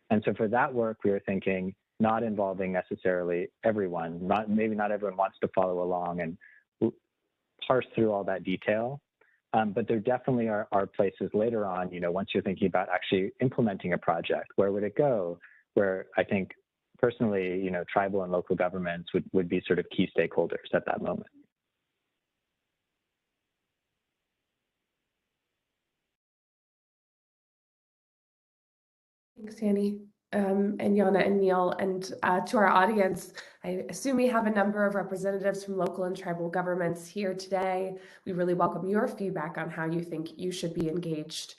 And so for that work, we were thinking not involving necessarily everyone, maybe not everyone wants to follow along and parse through all that detail. But there definitely are places later on, once you're thinking about actually implementing a project, where would it go? Where I think personally, tribal and local governments would be sort of key stakeholders at that moment. Thanks, Annie, and Yana and Neil. And to our audience, I assume we have a number of representatives from local and tribal governments here today. We really welcome your feedback on how you think you should be engaged,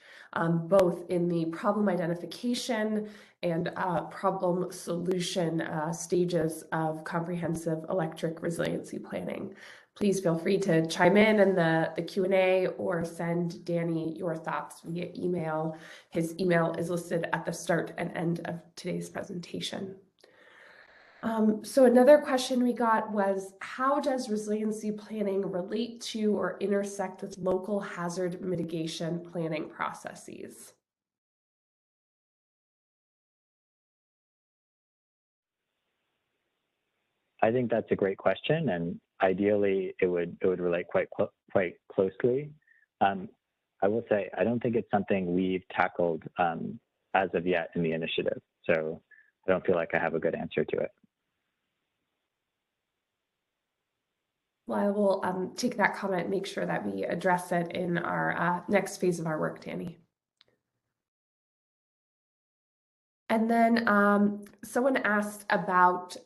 both in the problem identification and problem solution stages of comprehensive electric resiliency planning. Please feel free to chime in the Q&A or send Danny your thoughts via email. His email is listed at the start and end of today's presentation. So another question we got was, how does resiliency planning relate to or intersect with local hazard mitigation planning processes? I think that's a great question, and ideally it would relate quite closely. I will say I don't think it's something we've tackled as of yet in the initiative, so I don't feel like I have a good answer to it. Well, I will take that comment and make sure that we address it in our next phase of our work, Danny. And then someone asked about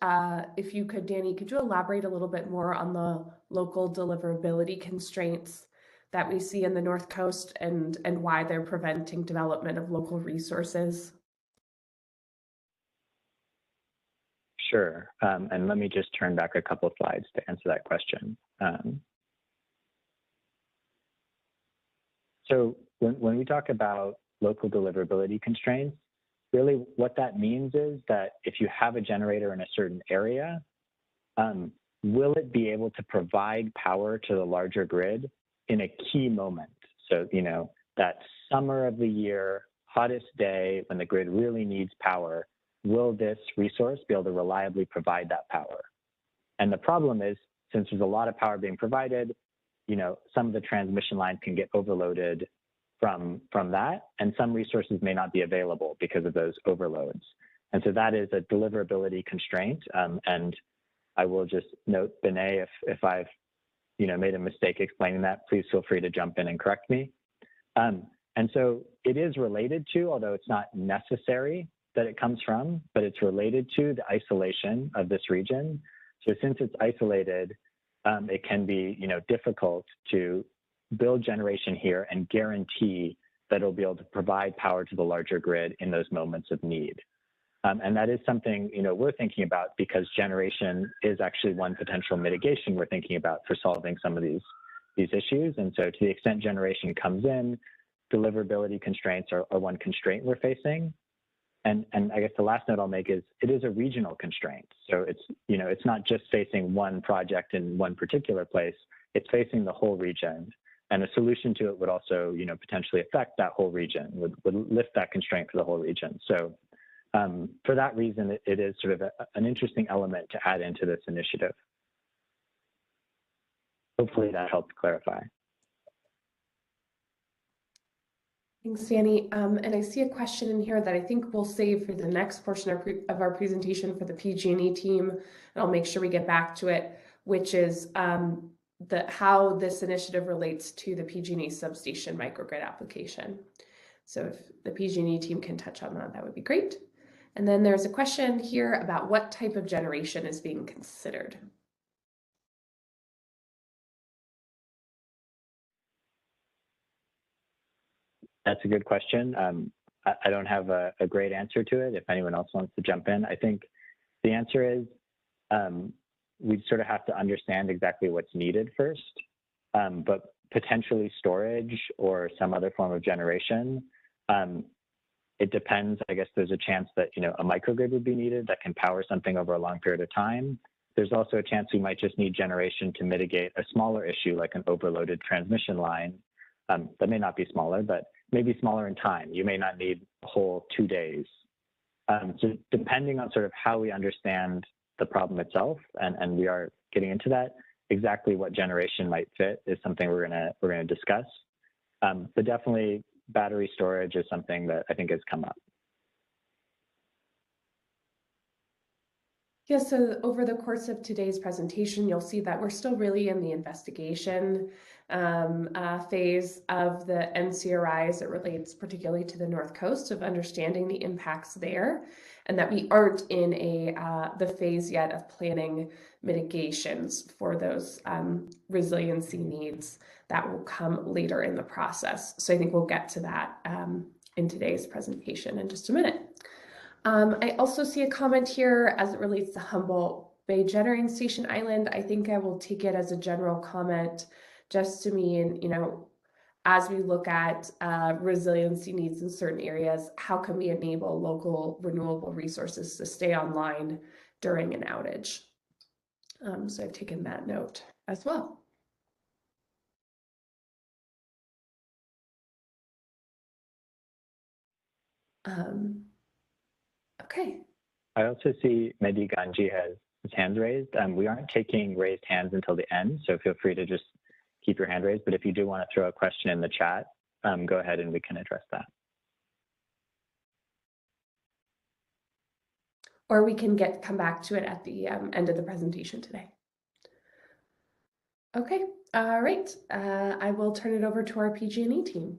if you could, Danny, could you elaborate a little bit more on the local deliverability constraints that we see in the North Coast and why they're preventing development of local resources? Sure, and let me just turn back a couple of slides to answer that question. So when we talk about local deliverability constraints, really what that means is that if you have a generator in a certain area, will it be able to provide power to the larger grid in a key moment? So, that summer of the year, hottest day when the grid really needs power, will this resource be able to reliably provide that power? And the problem is, since there's a lot of power being provided, some of the transmission lines can get overloaded from that, and some resources may not be available because of those overloads. And so that is a deliverability constraint. And I will just note, Benet, if I've made a mistake explaining that, please feel free to jump in and correct me. And so it is related to, although it's not necessary that it comes from, but it's related to the isolation of this region. So since it's isolated, it can be difficult to build generation here and guarantee that it'll be able to provide power to the larger grid in those moments of need. And that is something we're thinking about, because generation is actually one potential mitigation we're thinking about for solving some of these issues. And so to the extent generation comes in, deliverability constraints are one constraint we're facing. And I guess the last note I'll make is it is a regional constraint. So it's not just facing one project in one particular place, it's facing the whole region. And a solution to it would also, potentially affect that whole region, would lift that constraint for the whole region. So for that reason, it is sort of an interesting element to add into this initiative. Hopefully that helped clarify. Thanks, Danny. And I see a question in here that I think we'll save for the next portion of our presentation for the PG&E team, and I'll make sure we get back to it, which is how this initiative relates to the PG&E substation microgrid application. So if the PG&E team can touch on that, that would be great. And then there's a question here about what type of generation is being considered. That's a good question. I don't have a great answer to it. If anyone else wants to jump in, I think the answer is we sort of have to understand exactly what's needed first, but potentially storage or some other form of generation. It depends. I guess there's a chance that a microgrid would be needed that can power something over a long period of time. there's also a chance we might just need generation to mitigate a smaller issue like an overloaded transmission line. That may not be smaller, but maybe smaller in time. You may not need a whole 2 days. So depending on sort of how we understand the problem itself, and we are getting into that, exactly what generation might fit is something we're gonna discuss. But definitely battery storage is something that I think has come up. Yeah, so over the course of today's presentation, you'll see that we're still really in the investigation phase of the NCRI as it relates particularly to the North Coast, of understanding the impacts there, and that we aren't in the phase yet of planning mitigations for those resiliency needs that will come later in the process. So I think we'll get to that in today's presentation in just a minute. I also see a comment here as it relates to Humboldt Bay Generating Station Island. I think I will take it as a general comment just to mean, you know, as we look at resiliency needs in certain areas, how can we enable local renewable resources to stay online during an outage? So I've taken that note as well. Okay. I also see Mehdi Ganji has his hands raised. We aren't taking raised hands until the end, so feel free to just keep your hand raised. But if you do want to throw a question in the chat, go ahead and we can address that. Or we can come back to it at the end of the presentation today. Okay, all right. I will turn it over to our PG&E team.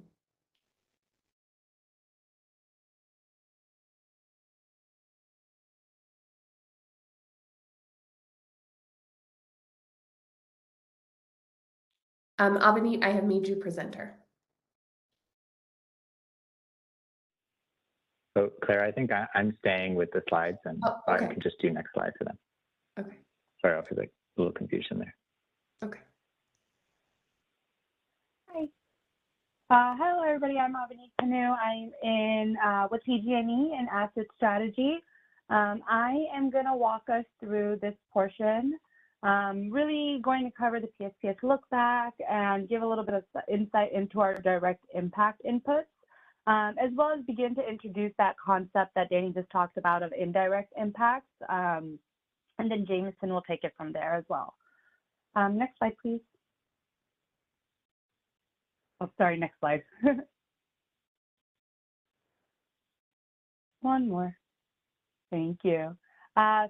Avani, I have made you presenter. So Claire, I think I'm staying with the slides, and okay. I can just do next slide for them. Okay. Sorry, I feel like a little confusion there. Okay. Hi. Hello, everybody. I'm Avani Kanu. I'm in with PGE and Asset Strategy. I am going to walk us through this portion. Really going to cover the PSPS Lookback and give a little bit of insight into our direct impact inputs, as well as begin to introduce that concept that Danny just talked about of indirect impacts. And then Jameson will take it from there as well. Next slide, please. Oh, sorry, next slide. One more. Thank you.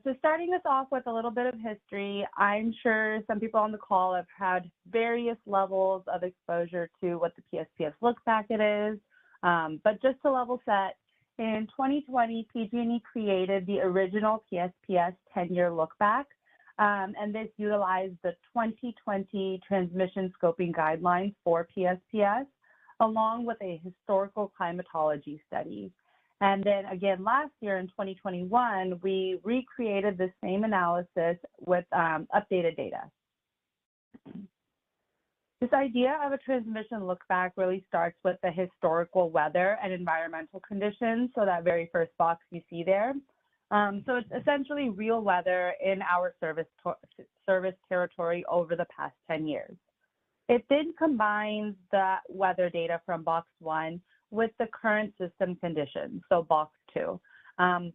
So starting us off with a little bit of history, I'm sure some people on the call have had various levels of exposure to what the PSPS Lookback is. But just to level set, in 2020, PG&E created the original PSPS 10-year Lookback, and this utilized the 2020 transmission scoping guidelines for PSPS, along with a historical climatology study. And then again, last year in 2021, we recreated the same analysis with updated data. This idea of a transmission lookback really starts with the historical weather and environmental conditions. So that very first box you see there. So it's essentially real weather in our service territory over the past 10 years. It then combines the weather data from box 1 with the current system conditions, so box 2.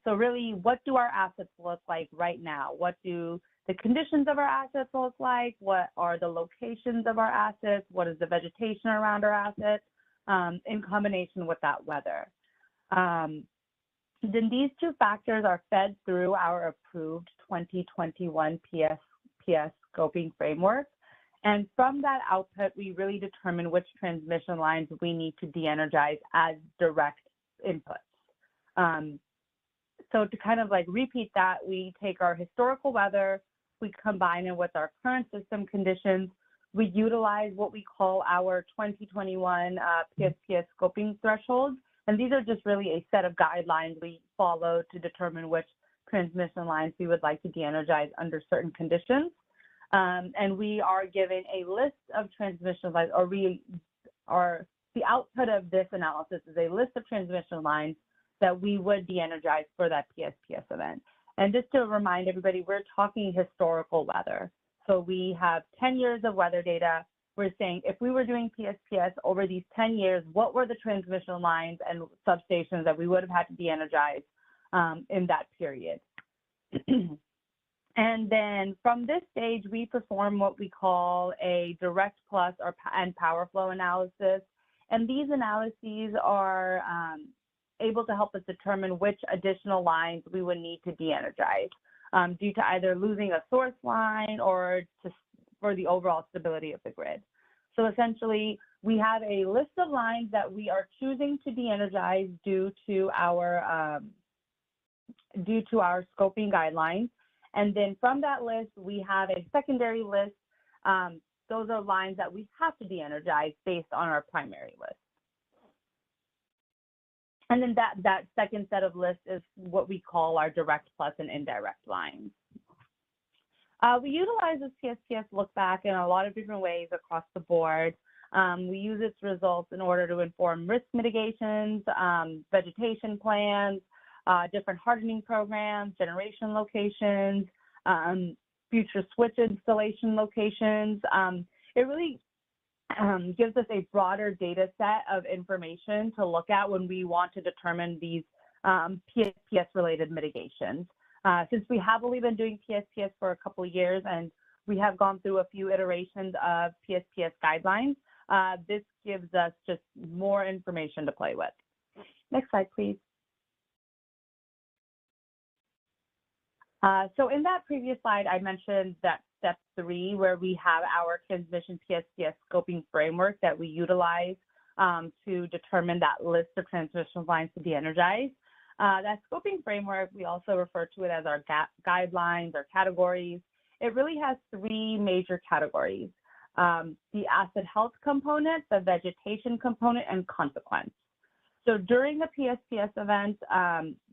So really, what do our assets look like right now? What do the conditions of our assets look like? What are the locations of our assets? What is the vegetation around our assets in combination with that weather? Then these two factors are fed through our approved 2021 PSPS scoping framework. And from that output, we really determine which transmission lines we need to de-energize as direct inputs. So to kind of like repeat that, we take our historical weather, we combine it with our current system conditions, we utilize what we call our 2021 PSPS scoping thresholds. And these are just really a set of guidelines we follow to determine which transmission lines we would like to de-energize under certain conditions. And we are given a list of transmission lines, or the output of this analysis is a list of transmission lines that we would de-energize for that PSPS event. And just to remind everybody, we're talking historical weather. So we have 10 years of weather data. We're saying if we were doing PSPS over these 10 years, what were the transmission lines and substations that we would have had to de-energize in that period? And then from this stage, we perform what we call a direct plus and power flow analysis. And these analyses are able to help us determine which additional lines we would need to de-energize due to either losing a source line or for the overall stability of the grid. So essentially, we have a list of lines that we are choosing to de-energize due to our scoping guidelines. And then from that list, we have a secondary list. Those are lines that we have to de-energize based on our primary list. And then that second set of lists is what we call our direct plus and indirect lines. We utilize this PSPS Lookback in a lot of different ways across the board. We use its results in order to inform risk mitigations, vegetation plans, different hardening programs, generation locations, future switch installation locations. It really gives us a broader data set of information to look at when we want to determine these PSPS-related mitigations. Since we have only been doing PSPS for a couple of years and we have gone through a few iterations of PSPS guidelines, this gives us just more information to play with. Next slide, please. So in that previous slide, I mentioned that step 3, where we have our transmission PSDS scoping framework that we utilize to determine that list of transmission lines to de-energize. That scoping framework, we also refer to it as our guidelines or categories. It really has 3 major categories: the asset health component, the vegetation component, and consequence. So during the PSPS event,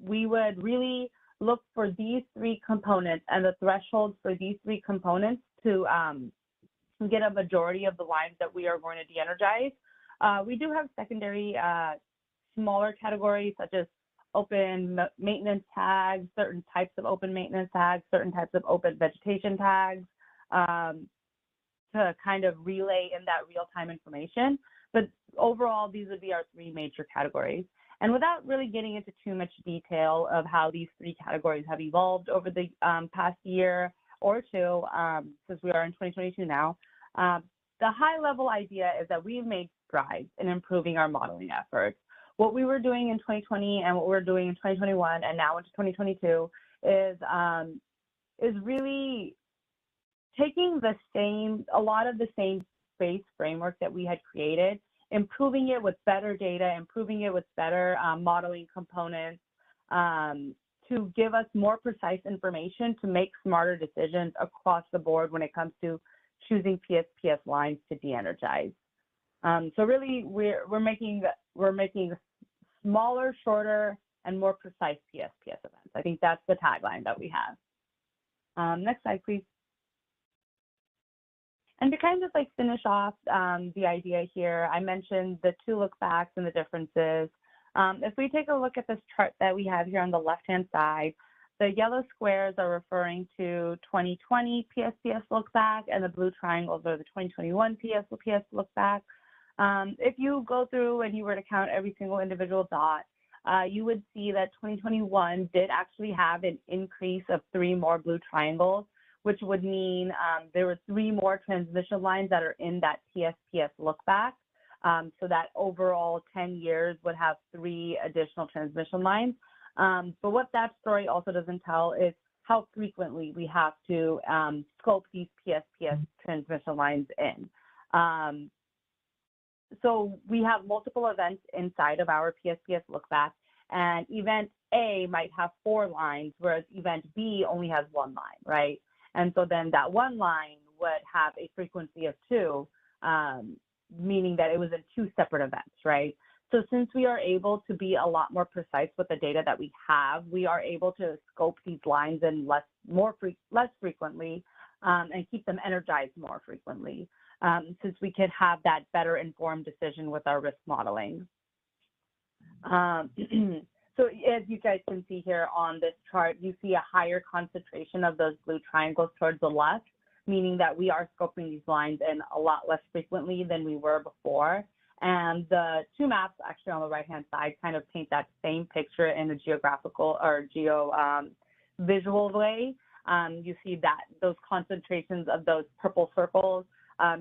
we would really look for these 3 components and the thresholds for these 3 components to get a majority of the lines that we are going to de-energize. We do have secondary smaller categories such as open maintenance tags, certain types of open maintenance tags, certain types of open vegetation tags to kind of relay in that real-time information. But overall, these would be our 3 major categories. And without really getting into too much detail of how these 3 categories have evolved over the past year or two, since we are in 2022 now, the high-level idea is that we've made strides in improving our modeling efforts. What we were doing in 2020 and what we're doing in 2021 and now into 2022 is really taking a lot of the same space framework that we had created, improving it with better data, improving it with better modeling components to give us more precise information to make smarter decisions across the board when it comes to choosing PSPS lines to de-energize. So really, we're making smaller, shorter, and more precise PSPS events. I think that's the tagline that we have. Next slide, please. And to kind of like finish off the idea here, I mentioned the 2 lookbacks and the differences. If we take a look at this chart that we have here on the left-hand side, the yellow squares are referring to 2020 PSPS lookback, and the blue triangles are the 2021 PSPS lookback. If you go through and you were to count every single individual dot, you would see that 2021 did actually have an increase of 3 more blue triangles, which would mean there were 3 more transmission lines that are in that PSPS lookback. So that overall 10 years would have 3 additional transmission lines. But what that story also doesn't tell is how frequently we have to scope these PSPS transmission lines in. So we have multiple events inside of our PSPS lookback, and event A might have 4 lines, whereas event B only has 1 line, right? And so then that 1 line would have a frequency of 2, meaning that it was in 2 separate events, right? So since we are able to be a lot more precise with the data that we have, we are able to scope these lines in less frequently and keep them energized more frequently, since we could have that better informed decision with our risk modeling. So as you guys can see here on this chart, you see a higher concentration of those blue triangles towards the left, meaning that we are scoping these lines in a lot less frequently than we were before. And the two maps actually on the right-hand side kind of paint that same picture in a geographical or visual way. You see that those concentrations of those purple circles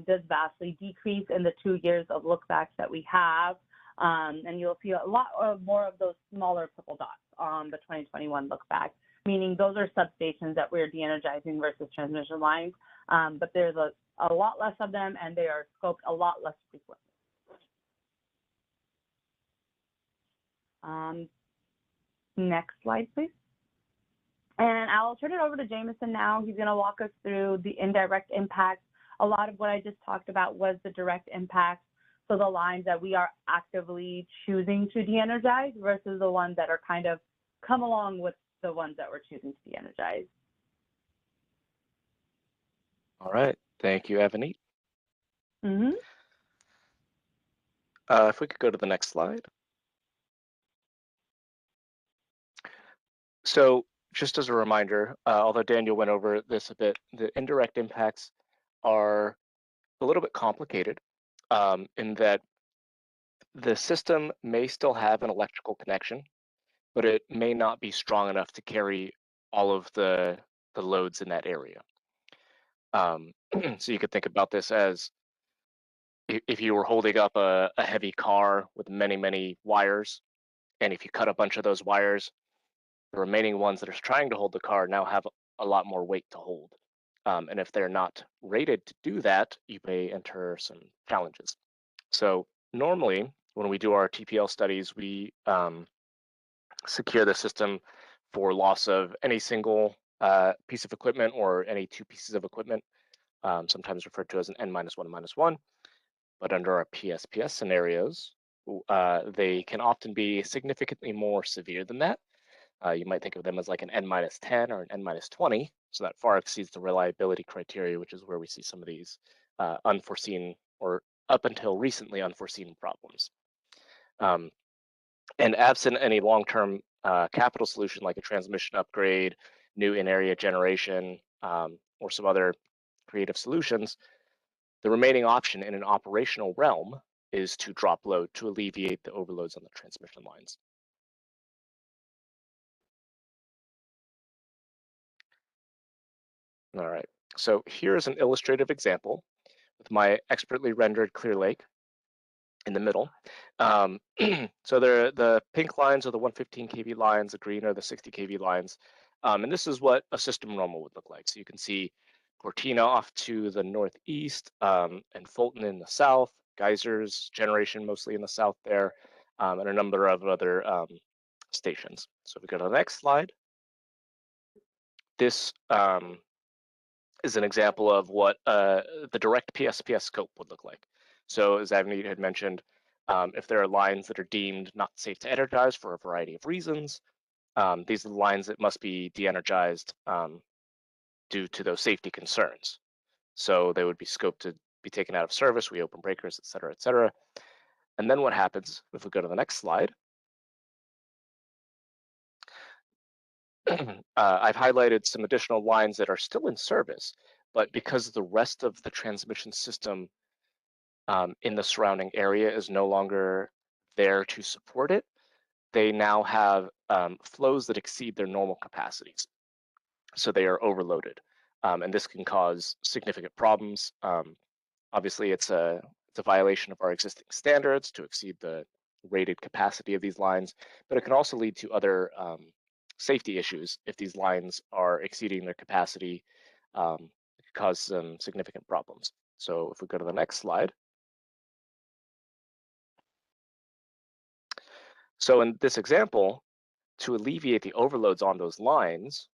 does vastly decrease in the 2 years of lookbacks that we have. And you'll see a lot more of those smaller purple dots on the 2021 lookback, meaning those are substations that we're de-energizing versus transmission lines. But there's a lot less of them, and they are scoped a lot less frequently. Next slide, please. And I'll turn it over to Jameson now. He's going to walk us through the indirect impact. A lot of what I just talked about was the direct impact. So the lines that we are actively choosing to de-energize versus the ones that are kind of come along with the ones that we're choosing to de-energize. All right. Thank you, Evanite. Mm-hmm. If we could go to the next slide. So just as a reminder, although Daniel went over this a bit, the indirect impacts are a little bit complicated in that the system may still have an electrical connection, but it may not be strong enough to carry all of the loads in that area. So you could think about this as if you were holding up a heavy car with many, many wires, and if you cut a bunch of those wires, the remaining ones that are trying to hold the car now have a lot more weight to hold. And if they're not rated to do that, you may enter some challenges. So normally, when we do our TPL studies, we secure the system for loss of any single piece of equipment or any two pieces of equipment, sometimes referred to as an N-1-1. But under our PSPS scenarios, they can often be significantly more severe than that. You might think of them as like an N-10 or an N-20, so that far exceeds the reliability criteria, which is where we see some of these unforeseen or up until recently unforeseen problems. And absent any long-term capital solution like a transmission upgrade, new in-area generation, or some other creative solutions, the remaining option in an operational realm is to drop load to alleviate the overloads on the transmission lines. All right, so here's an illustrative example with my expertly rendered Clear Lake in the middle. So the pink lines are the 115 kV lines, the green are the 60 kV lines. And this is what a system normal would look like. So you can see Cortina off to the northeast, and Fulton in the south, geysers generation mostly in the south there, and a number of other stations. So if we go to the next slide, this is an example of what the direct PSPS scope would look like. So as Avneet had mentioned, if there are lines that are deemed not safe to energize for a variety of reasons, these are the lines that must be de-energized due to those safety concerns. So they would be scoped to be taken out of service, we open breakers, et cetera, et cetera. And then what happens, if we go to the next slide, I've highlighted some additional lines that are still in service, but because the rest of the transmission system in the surrounding area is no longer there to support it, they now have flows that exceed their normal capacities. So they are overloaded. And this can cause significant problems. Obviously, it's a violation of our existing standards to exceed the rated capacity of these lines, but it can also lead to other safety issues if these lines are exceeding their capacity. It could cause some significant problems. So if we go to the next slide. So in this example, to alleviate the overloads on those lines,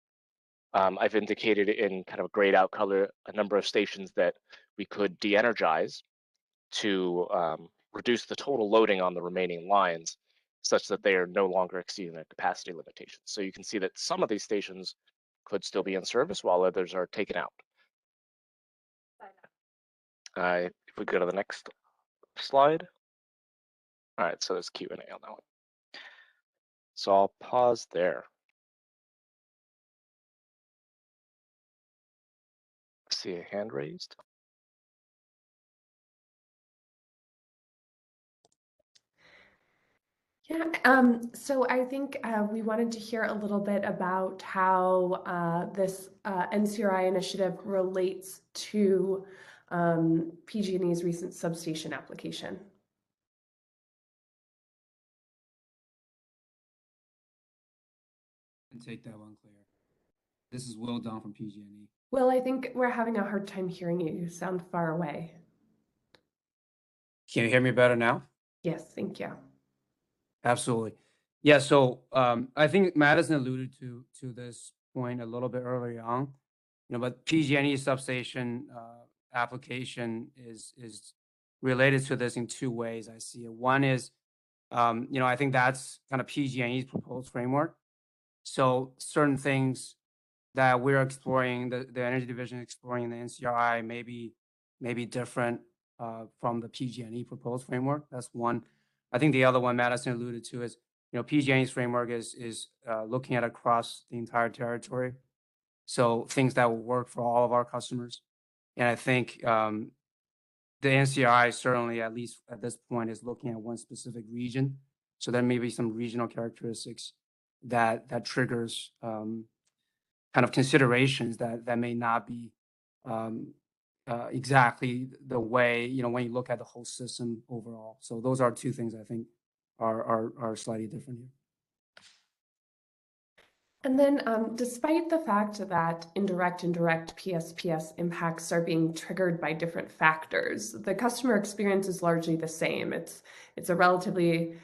I've indicated in kind of a grayed out color a number of stations that we could de-energize to reduce the total loading on the remaining lines such that they are no longer exceeding their capacity limitations. So you can see that some of these stations could still be in service while others are taken out. If we go to the next slide. All right, so there's Q&A on that one. So I'll pause there. I see a hand raised. Yeah, so I think we wanted to hear a little bit about how this NCRI initiative relates to PG&E's recent substation application. And take that one, Claire. This is Will Don from PG&E. Will, I think we're having a hard time hearing you. You sound far away. Can you hear me better now? Yes, thank you. Absolutely. Yeah, so I think Madison alluded to this point a little bit earlier on, but PG&E substation application is related to this in two ways. I see it. One is, I think that's kind of PG&E's proposed framework. So certain things that we're exploring, the energy division exploring in the NCRI may be different from the PG&E proposed framework. That's one. I think the other one Madison alluded to is, PG&E's framework is looking at across the entire territory. So things that will work for all of our customers. And I think the NCRI certainly, at least at this point, is looking at one specific region. So there may be some regional characteristics that triggers kind of considerations that may not be exactly the way, when you look at the whole system overall. So those are two things I think are slightly different here. And then despite the fact that indirect PSPS impacts are being triggered by different factors, the customer experience is largely the same. It's a relatively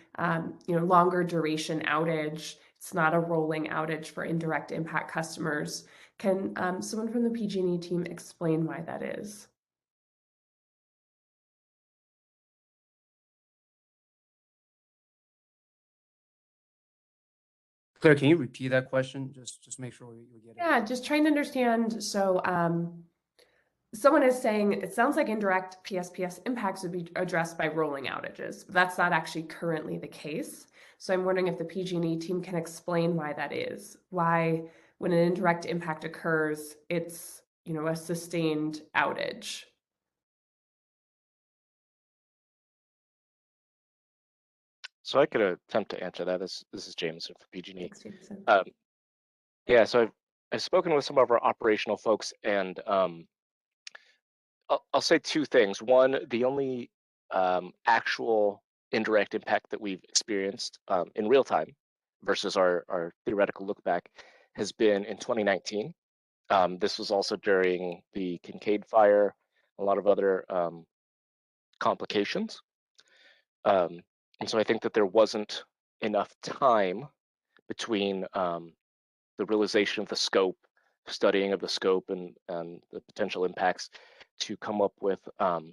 longer duration outage. It's not a rolling outage for indirect impact customers. Can someone from the PG&E team explain why that is? Claire, can you repeat that question? Just make sure we get it. Yeah, just trying to understand. So someone is saying it sounds like indirect PSPS impacts would be addressed by rolling outages, but that's not actually currently the case. So I'm wondering if the PG&E team can explain why that is. Why, when an indirect impact occurs, it's a sustained outage. So I could attempt to answer that. This is Jameson for PG&E. Thanks, Jameson. Yeah, so I've spoken with some of our operational folks, and I'll say two things. One, the only actual indirect impact that we've experienced in real time versus our theoretical look back has been in 2019. This was also during the Kincaid fire, a lot of other complications. And so I think that there wasn't enough time between the realization of the scope, studying of the scope and the potential impacts to come up with a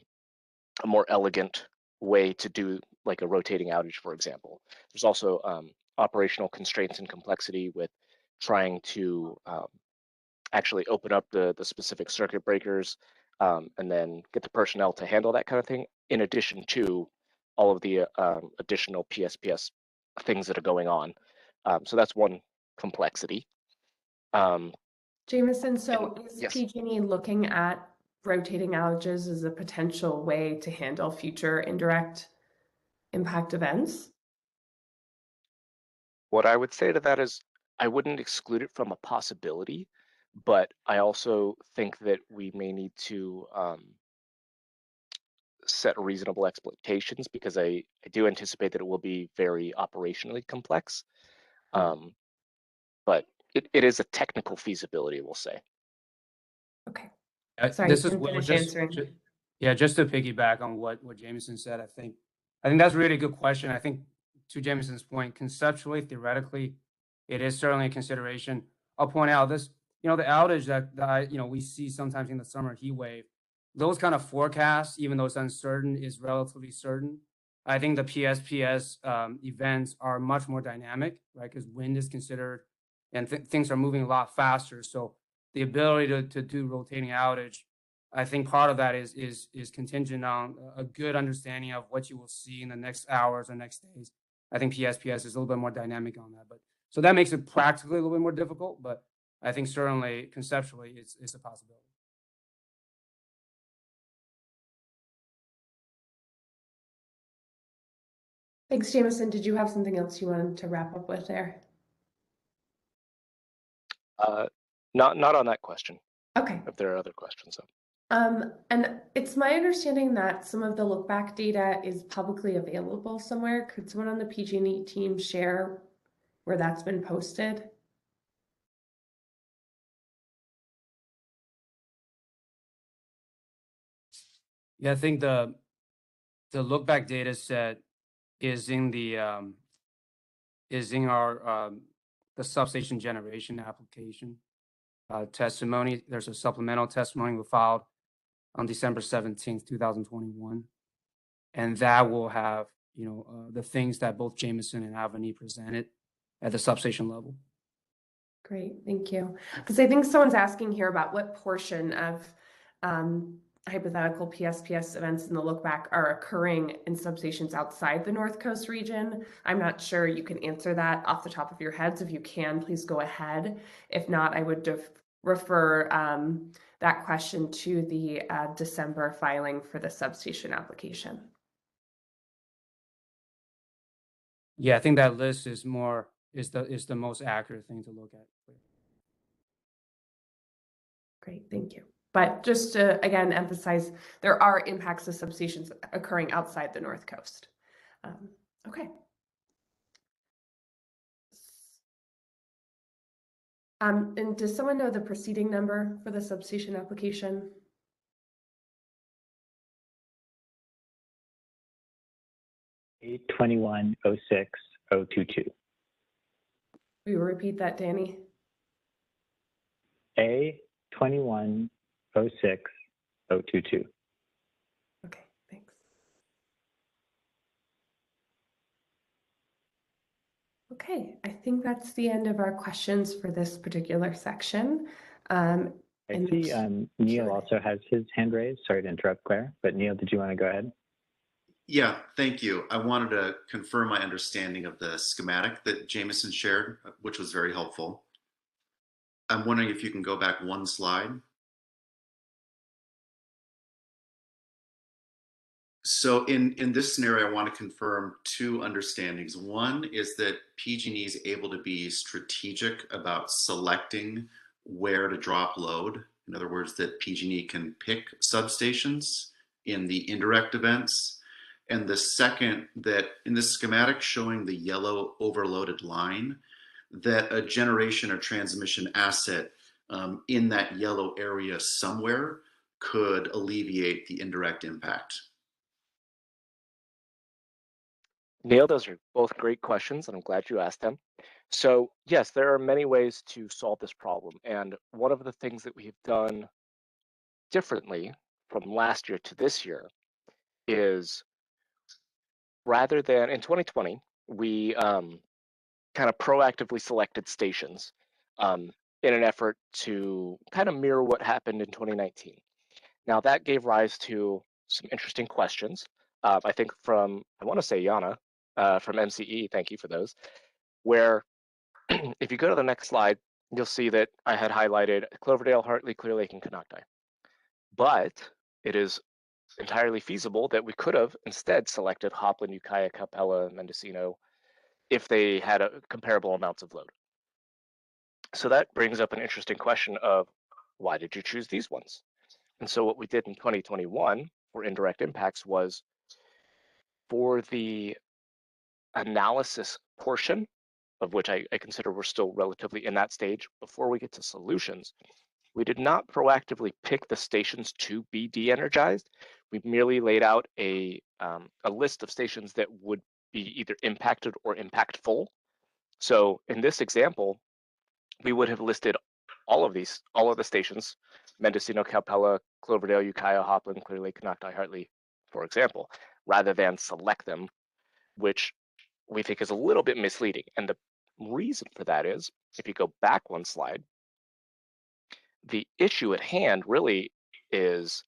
more elegant way to do like a rotating outage, for example. There's also operational constraints and complexity with trying to actually open up the specific circuit breakers and then get the personnel to handle that kind of thing, in addition to all of the additional PSPS things that are going on. So that's one complexity. Jameson, so is yes. PG&E looking at rotating outages as a potential way to handle future indirect impact events? What I would say to that is I wouldn't exclude it from a possibility, but I also think that we may need to set reasonable expectations, because I do anticipate that it will be very operationally complex. But it is a technical feasibility, we'll say. Okay. Sorry, this is Will. Just to piggyback on what Jameson said, I think that's a really good question. I think to Jameson's point, conceptually, theoretically, it is certainly a consideration. I'll point out this, the outage that we see sometimes in the summer heat wave, those kind of forecasts, even though it's uncertain, is relatively certain. I think the PSPS events are much more dynamic, right? Because wind is considered and things are moving a lot faster. So the ability to do rotating outage, I think part of that is contingent on a good understanding of what you will see in the next hours or next days. I think PSPS is a little bit more dynamic on that. But so that makes it practically a little bit more difficult, but I think certainly conceptually it's a possibility. Thanks, Jameson. Did you have something else you wanted to wrap up with there? Not on that question. Okay. If there are other questions, though. And it's my understanding that some of the Lookback data is publicly available somewhere. Could someone on the PG&E team share where that's been posted? Yeah, I think the Lookback data set is in the our the substation generation application testimony. There's a supplemental testimony we filed on December 17th, 2021. And that will have, the things that both Jameson and Avani presented at the substation level. Great, thank you. Because I think someone's asking here about what portion of hypothetical PSPS events in the Lookback are occurring in substations outside the North Coast region. I'm not sure you can answer that off the top of your heads. If you can, please go ahead. If not, I would refer that question to the December filing for the substation application. Yeah, I think that list is the most accurate thing to look at. Great, thank you. But just to, again, emphasize, there are impacts of substations occurring outside the North Coast. Okay. And does someone know the proceeding number for the substation application? A21-06022. Will you repeat that, Danny? A21-06022. Okay, thanks. Okay, I think that's the end of our questions for this particular section. I see Neil also has his hand raised. Sorry to interrupt, Claire, but Neil, did you want to go ahead? Yeah, thank you. I wanted to confirm my understanding of the schematic that Jameson shared, which was very helpful. I'm wondering if you can go back one slide. So in this scenario, I want to confirm two understandings. One is that PG&E is able to be strategic about selecting where to drop load. In other words, that PG&E can pick substations in the indirect events. And the second, that in this schematic showing the yellow overloaded line, that a generation or transmission asset in that yellow area somewhere could alleviate the indirect impact. Neil, those are both great questions, and I'm glad you asked them. So yes, there are many ways to solve this problem. And one of the things that we've done differently from last year to this year is, rather than in 2020, we kind of proactively selected stations in an effort to kind of mirror what happened in 2019. Now that gave rise to some interesting questions. I think from, I want to say Yana from MCE, thank you for those, where if you go to the next slide, you'll see that I had highlighted Cloverdale, Hartley, Clear Lake, and Canocti. But it is entirely feasible that we could have instead selected Hopland, Ukiah, Capella, Mendocino, if they had comparable amounts of load. So that brings up an interesting question of, why did you choose these ones? And so what we did in 2021 for indirect impacts was, for the analysis portion, of which I consider we're still relatively in that stage, before we get to solutions, we did not proactively pick the stations to be de-energized. We merely laid out a list of stations that would be either impacted or impactful. So in this example, we would have listed all of the stations, Mendocino, Calpella, Cloverdale, Ukiah, Hopland, Clear Lake, Canocti, Hartley, for example, rather than select them, which we think is a little bit misleading. And the reason for that is, if you go back one slide, the issue at hand really is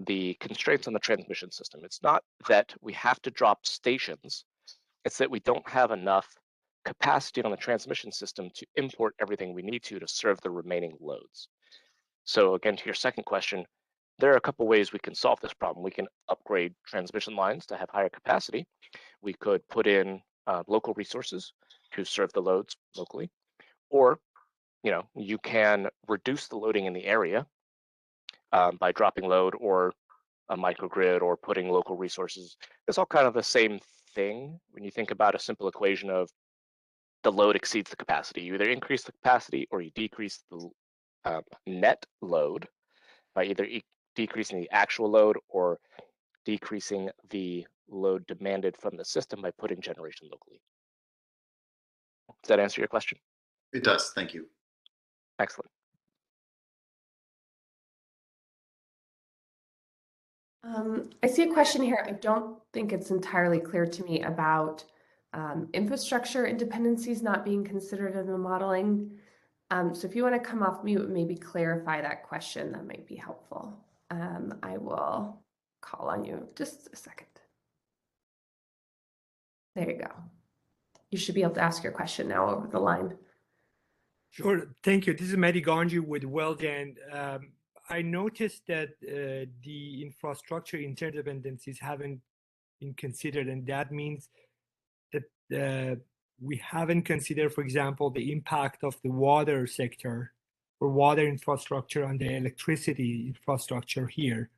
the constraints on the transmission system. It's not that we have to drop stations It's that we don't have enough capacity on the transmission system to import everything we need to serve the remaining loads. So again, to your second question, there are a couple ways we can solve this problem. We can upgrade transmission lines to have higher capacity. We could put in local resources to serve the loads locally, or you can reduce the loading in the area by dropping load or a microgrid or putting local resources. It's all kind of the same thing when you think about a simple equation of the load exceeds the capacity. You either increase the capacity or you decrease the net load by either decreasing the actual load or decreasing the load demanded from the system by putting generation locally. Does that answer your question? It does. Thank you. Excellent. I see a question here. I don't think it's entirely clear to me about infrastructure independencies not being considered in the modeling. So if you want to come off mute and maybe clarify that question, that might be helpful. I will call on you just a second. There you go. You should be able to ask your question now over the line. Sure. Thank you. This is Mehdi Ganji with Weldon. I noticed that the infrastructure interdependencies haven't been considered, and that means that we haven't considered, for example, the impact of the water sector or water infrastructure on the electricity infrastructure here,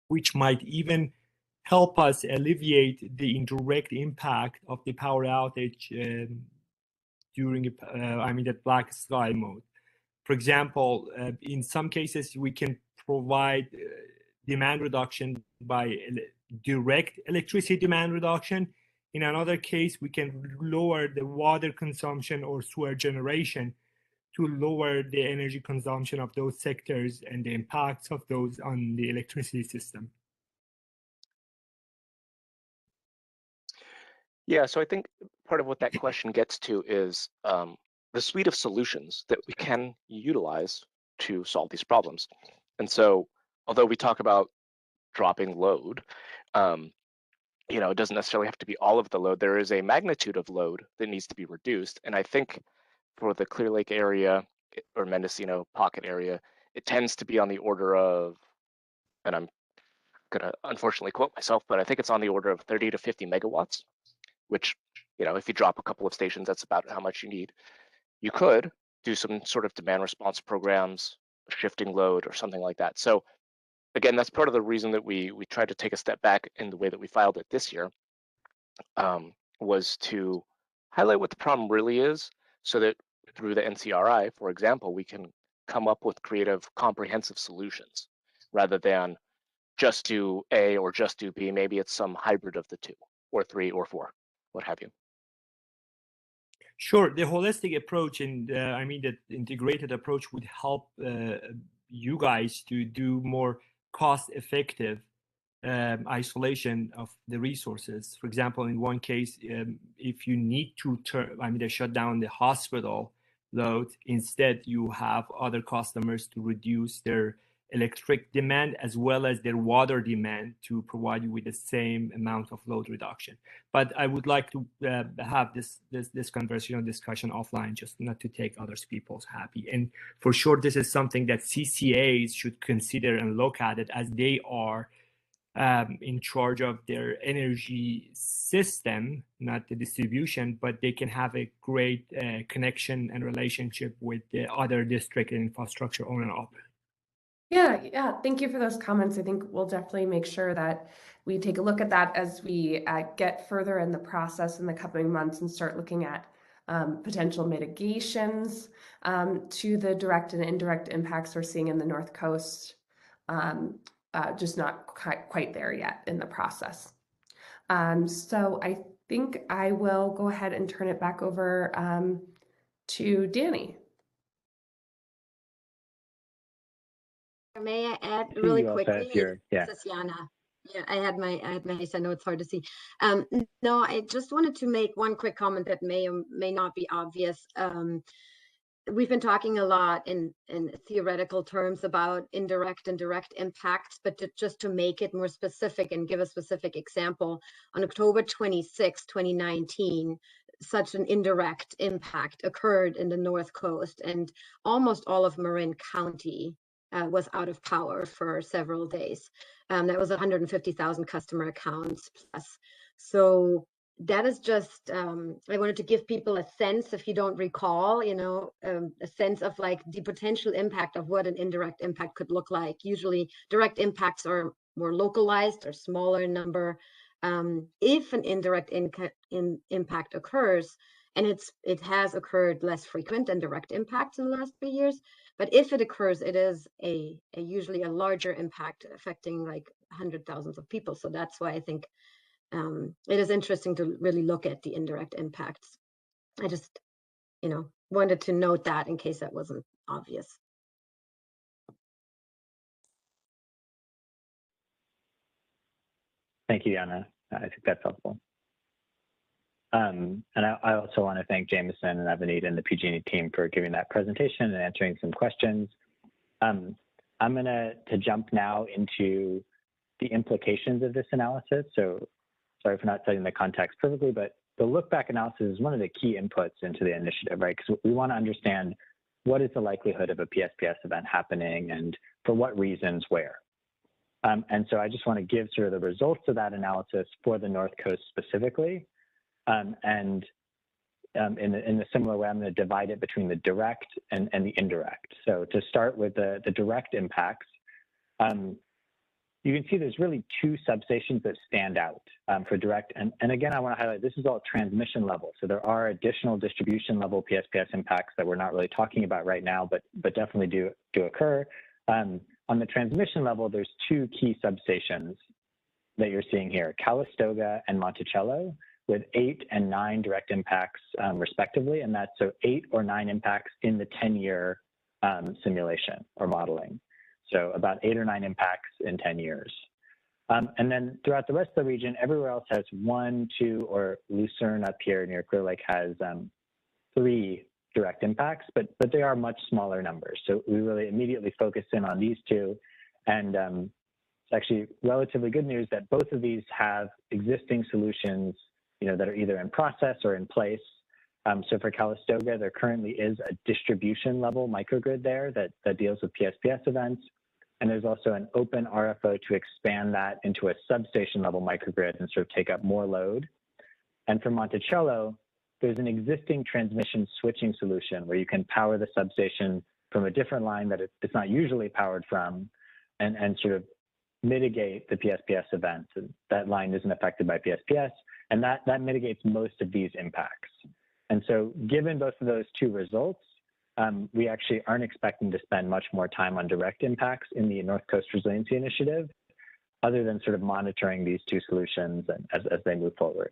which might even help us alleviate the indirect impact of the power outage during, the black sky mode. For example, in some cases, we can provide demand reduction by direct electricity demand reduction. In another case, we can lower the water consumption or sewer generation to lower the energy consumption of those sectors and the impacts of those on the electricity system. Yeah, so I think part of what that question gets to is the suite of solutions that we can utilize to solve these problems. And so, although we talk about dropping load, it doesn't necessarily have to be all of the load. There is a magnitude of load that needs to be reduced. And I think for the Clear Lake area or Mendocino pocket area, it tends to be on the order of, and I'm gonna unfortunately quote myself, but I think it's on the order of 30 to 50 megawatts, which, if you drop a couple of stations, that's about how much you need. You could do some sort of demand response programs, shifting load or something like that. So again, that's part of the reason that we tried to take a step back in the way that we filed it this year, was to highlight what the problem really is so that through the NCRI, for example, we can come up with creative, comprehensive solutions rather than just do A or just do B. Maybe it's some hybrid of the two or three or four, what have you. Sure, the holistic approach and the integrated approach would help you guys to do more cost-effective isolation of the resources. For example, in one case, if you need to shut down the hospital load, instead you have other customers to reduce their electric demand as well as their water demand to provide you with the same amount of load reduction. But I would like to have this conversation discussion offline, just not to take other people's happy. And for sure, this is something that CCAs should consider and look at it, as they are in charge of their energy system, not the distribution, but they can have a great connection and relationship with the other district and infrastructure owner and operator. Yeah. Thank you for those comments. I think we'll definitely make sure that we take a look at that as we get further in the process in the coming months and start looking at potential mitigations to the direct and indirect impacts we're seeing in the North Coast. Just not quite there yet in the process. So I think I will go ahead and turn it back over to Danny. May I add really quickly? Yeah. This is Jana. Yeah, I had my I know it's hard to see. No, I just wanted to make one quick comment that may or may not be obvious. we've been talking a lot in theoretical terms about indirect and direct impacts, but just to make it more specific and give a specific example, on October 26, 2019, such an indirect impact occurred in the North Coast, and almost all of Marin County was out of power for several days. That was 150,000 customer accounts plus. So that is just, I wanted to give people a sense, if you don't recall, a sense of like the potential impact of what an indirect impact could look like. Usually direct impacts are more localized or smaller number. If an indirect impact occurs, and it has occurred less frequent than direct impacts in the last 3 years, but if it occurs, it is a usually a larger impact affecting like hundred thousands of people. So that's why I think it is interesting to really look at the indirect impacts. I just, wanted to note that in case that wasn't obvious. Thank you, Jana. I think that's helpful. And I also want to thank Jameson and Avenita and the PG&E team for giving that presentation and answering some questions. I'm going to jump now into the implications of this analysis. So sorry for not setting the context perfectly, but the look back analysis is one of the key inputs into the initiative, right? Because we want to understand what is the likelihood of a PSPS event happening and for what reasons where. And so I just want to give sort of the results of that analysis for the North Coast specifically. In a similar way, I'm going to divide it between the direct and the indirect. So to start with the direct impacts, you can see there's really two substations that stand out for direct. And again, I want to highlight, this is all transmission level. So there are additional distribution level PSPS impacts that we're not really talking about right now, but definitely do occur. On the transmission level, there's two key substations that you're seeing here, Calistoga and Monticello, with 8 and 9 direct impacts respectively. And that's so 8 or 9 impacts in the 10-year simulation or modeling. So about 8 or 9 impacts in 10 years. And then throughout the rest of the region, everywhere else has 1, 2, or Lucerne up here near Clear Lake has 3 direct impacts, but they are much smaller numbers. So we really immediately focus in on these two. And it's actually relatively good news that both of these have existing solutions, that are either in process or in place. So for Calistoga, there currently is a distribution level microgrid there that deals with PSPS events. And there's also an open RFO to expand that into a substation level microgrid and sort of take up more load. And for Monticello, there's an existing transmission switching solution where you can power the substation from a different line that it's not usually powered from and sort of mitigate the PSPS events. And that line isn't affected by PSPS, and that mitigates most of these impacts. And so given both of those two results, we actually aren't expecting to spend much more time on direct impacts in the North Coast Resiliency Initiative, other than sort of monitoring these two solutions as they move forward.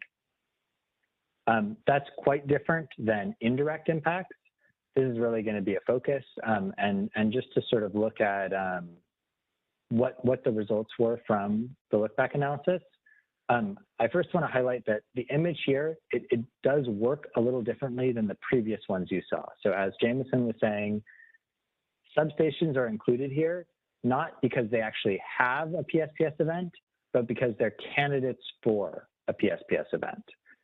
That's quite different than indirect impacts. This is really going to be a focus, and just to sort of look at what the results were from the look back analysis. I first want to highlight that the image here, it does work a little differently than the previous ones you saw. So as Jameson was saying, substations are included here, not because they actually have a PSPS event, but because they're candidates for a PSPS event.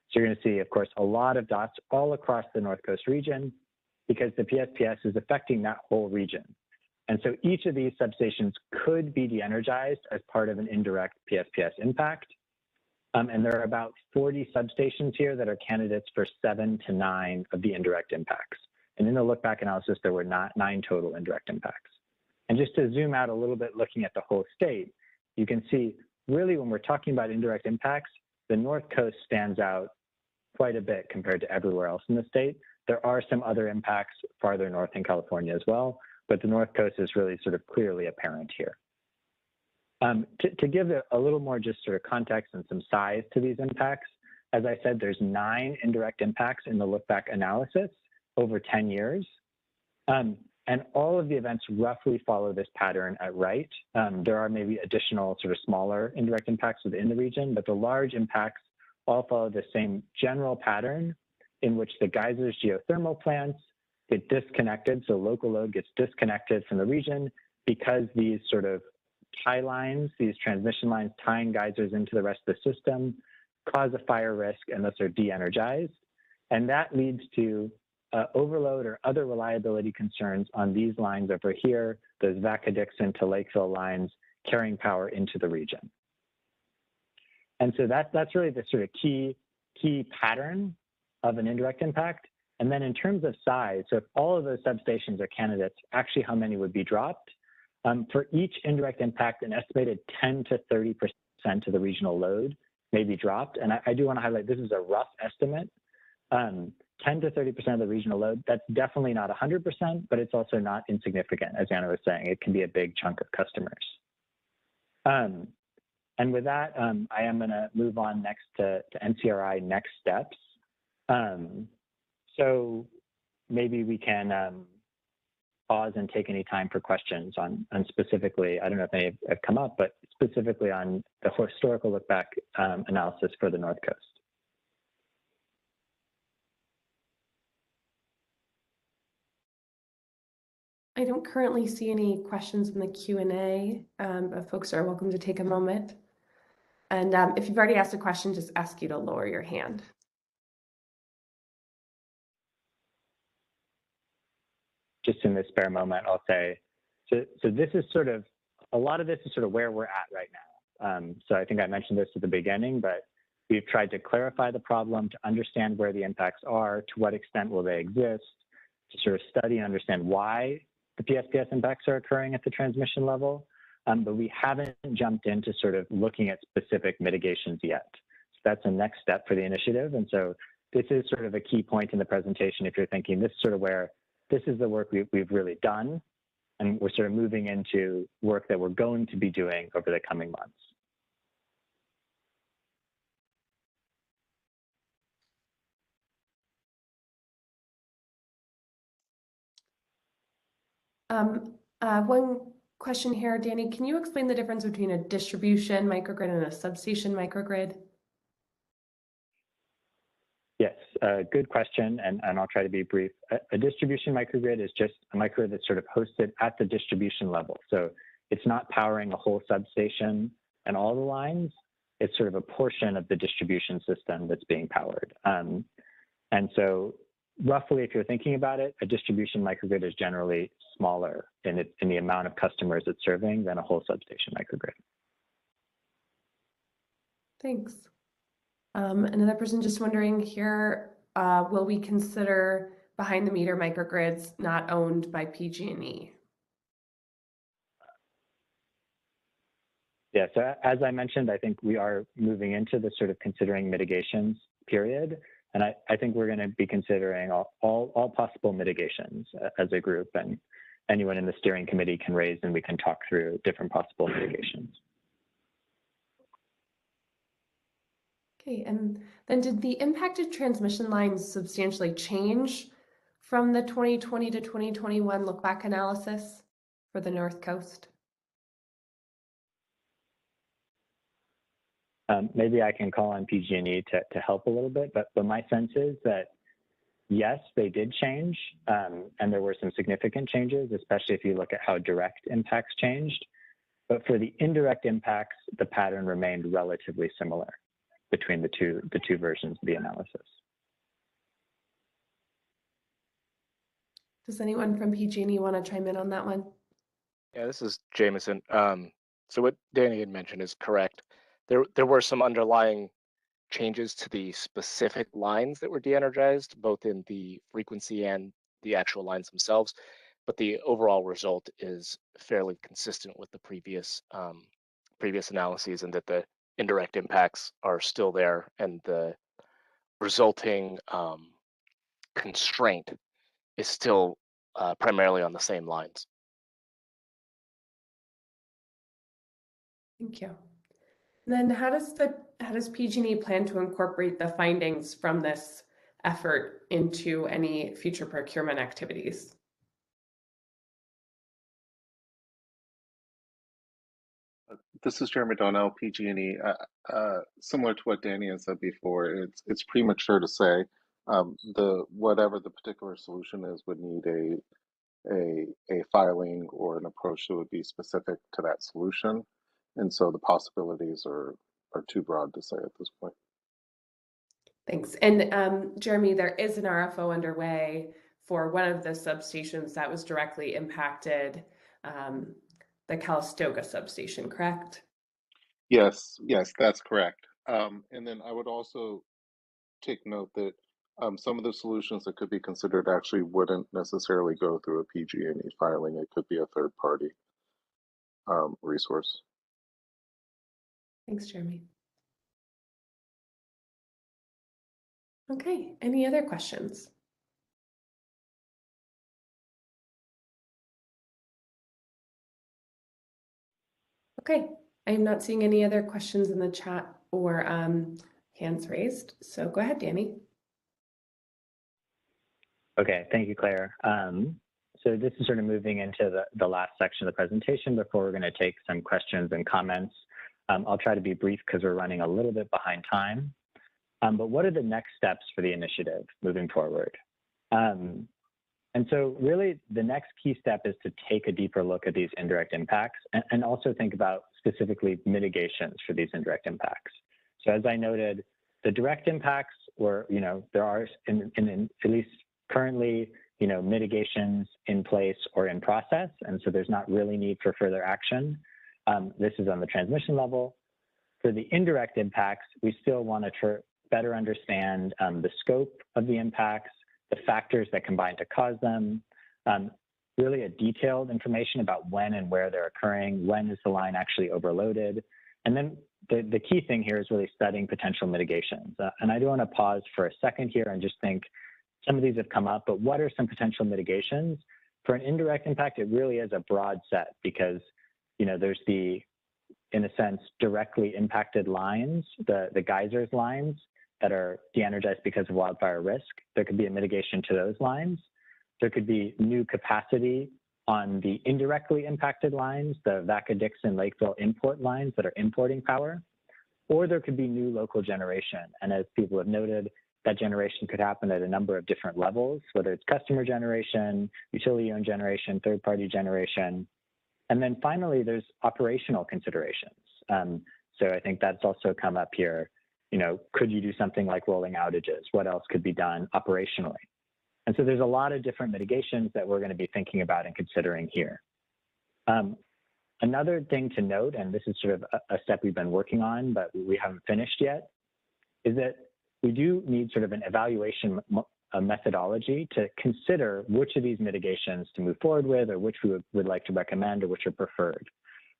So you're going to see, of course, a lot of dots all across the North Coast region because the PSPS is affecting that whole region. And so each of these substations could be de-energized as part of an indirect PSPS impact. And there are about 40 substations here that are candidates for 7 to 9 of the indirect impacts. And in the look back analysis, there were 9 total indirect impacts. And just to zoom out a little bit, looking at the whole state, you can see really when we're talking about indirect impacts, the North Coast stands out quite a bit compared to everywhere else in the state. There are some other impacts farther north in California as well, but the North Coast is really sort of clearly apparent here. To give a little more just sort of context and some size to these impacts, as I said, there's 9 indirect impacts in the look back analysis over 10 years. And all of the events roughly follow this pattern at right. There are maybe additional sort of smaller indirect impacts within the region, but the large impacts all follow the same general pattern in which the geysers geothermal plants get disconnected. So local load gets disconnected from the region because these sort of tie lines, these transmission lines tying geysers into the rest of the system cause a fire risk and thus are de-energized. And that leads to overload or other reliability concerns on these lines over here, those Vaca-Dixon to Lakeville lines carrying power into the region. And so that's really the sort of key pattern of an indirect impact. And then in terms of size, so if all of those substations are candidates, actually how many would be dropped? For each indirect impact, an estimated 10 to 30% of the regional load may be dropped. And I do want to highlight this is a rough estimate. 10 to 30% of the regional load, that's definitely not 100%, but it's also not insignificant, as Anna was saying. It can be a big chunk of customers. And with that, I am going to move on next to NCRI next steps. So maybe we can pause and take any time for questions on specifically, I don't know if any have come up, but specifically on the historical look back analysis for the North Coast. I don't currently see any questions in the Q&A, but folks are welcome to take a moment. And if you've already asked a question, just ask you to lower your hand. Just in this spare moment, I'll say, so this is sort of, a lot of this is sort of where we're at right now. So I think I mentioned this at the beginning, but we've tried to clarify the problem, to understand where the impacts are, to what extent will they exist, to sort of study and understand why the PSPS impacts are occurring at the transmission level. But we haven't jumped into sort of looking at specific mitigations yet. So that's the next step for the initiative. And so this is sort of a key point in the presentation if you're thinking this is sort of where this is the work we've really done, and we're sort of moving into work that we're going to be doing over the coming months. One question here, Danny, can you explain the difference between a distribution microgrid and a substation microgrid? Yes, good question, and I'll try to be brief. A distribution microgrid is just a microgrid that's sort of hosted at the distribution level. So it's not powering a whole substation and all the lines. It's sort of a portion of the distribution system that's being powered. And so roughly, if you're thinking about it, a distribution microgrid is generally smaller in the amount of customers it's serving than a whole substation microgrid. Thanks. Another person just wondering here, will we consider behind the meter microgrids not owned by PG&E? Yeah, so as I mentioned, I think we are moving into the sort of considering mitigations period. And I think we're going to be considering all possible mitigations as a group, and anyone in the steering committee can raise and we can talk through different possible mitigations. Okay, and then did the impacted transmission lines substantially change from the 2020 to 2021 look back analysis for the North Coast? Maybe I can call on PG&E to help a little bit, but my sense is that yes, they did change, and there were some significant changes, especially if you look at how direct impacts changed. But for the indirect impacts, the pattern remained relatively similar between the two versions of the analysis. Does anyone from PG&E want to chime in on that one? Yeah, this is Jameson. So what Danny had mentioned is correct. There were some underlying changes to the specific lines that were de-energized, both in the frequency and the actual lines themselves. But the overall result is fairly consistent with the previous analyses, and that the indirect impacts are still there, and the resulting constraint is still primarily on the same lines. Thank you. And then how does PG&E plan to incorporate the findings from this effort into any future procurement activities? This is Jeremy Donnell, PG&E. Similar to what Danny has said before, it's premature to say. Whatever the particular solution is would need a filing or an approach that would be specific to that solution. And so the possibilities are too broad to say at this point. Thanks. And Jeremy, there is an RFO underway for one of the substations that was directly impacted, the Calistoga substation, correct? Yes, that's correct. And then I would also take note that some of the solutions that could be considered actually wouldn't necessarily go through a PGE filing. It could be a third party resource. Thanks, Jeremy. Okay, any other questions? Okay, I am not seeing any other questions in the chat or hands raised. So go ahead, Danny. Okay, thank you, Claire. So this is sort of moving into the last section of the presentation before we're going to take some questions and comments. I'll try to be brief because we're running a little bit behind time. But what are the next steps for the initiative moving forward? And so really the next key step is to take a deeper look at these indirect impacts and also think about specifically mitigations for these indirect impacts. So as I noted, the direct impacts were, there are at least currently, mitigations in place or in process. And so there's not really need for further action. This is on the transmission level. For the indirect impacts, we still want to better understand the scope of the impacts, the factors that combine to cause them, really a detailed information about when and where they're occurring, when is the line actually overloaded. And then the key thing here is really studying potential mitigations. And I do want to pause for a second here and just think, some of these have come up, but what are some potential mitigations? For an indirect impact, it really is a broad set because, there's the, in a sense, directly impacted lines, the geysers lines that are de-energized because of wildfire risk. There could be a mitigation to those lines. There could be new capacity on the indirectly impacted lines, the Vaca-Dixon Lakeville import lines that are importing power, or there could be new local generation. And as people have noted, that generation could happen at a number of different levels, whether it's customer generation, utility-owned generation, third-party generation. And then finally, there's operational considerations. So I think that's also come up here. Could you do something like rolling outages? What else could be done operationally? And so there's a lot of different mitigations that we're going to be thinking about and considering here. Another thing to note, and this is sort of a step we've been working on, but we haven't finished yet, is that we do need sort of an evaluation methodology to consider which of these mitigations to move forward with, or which we would like to recommend, or which are preferred.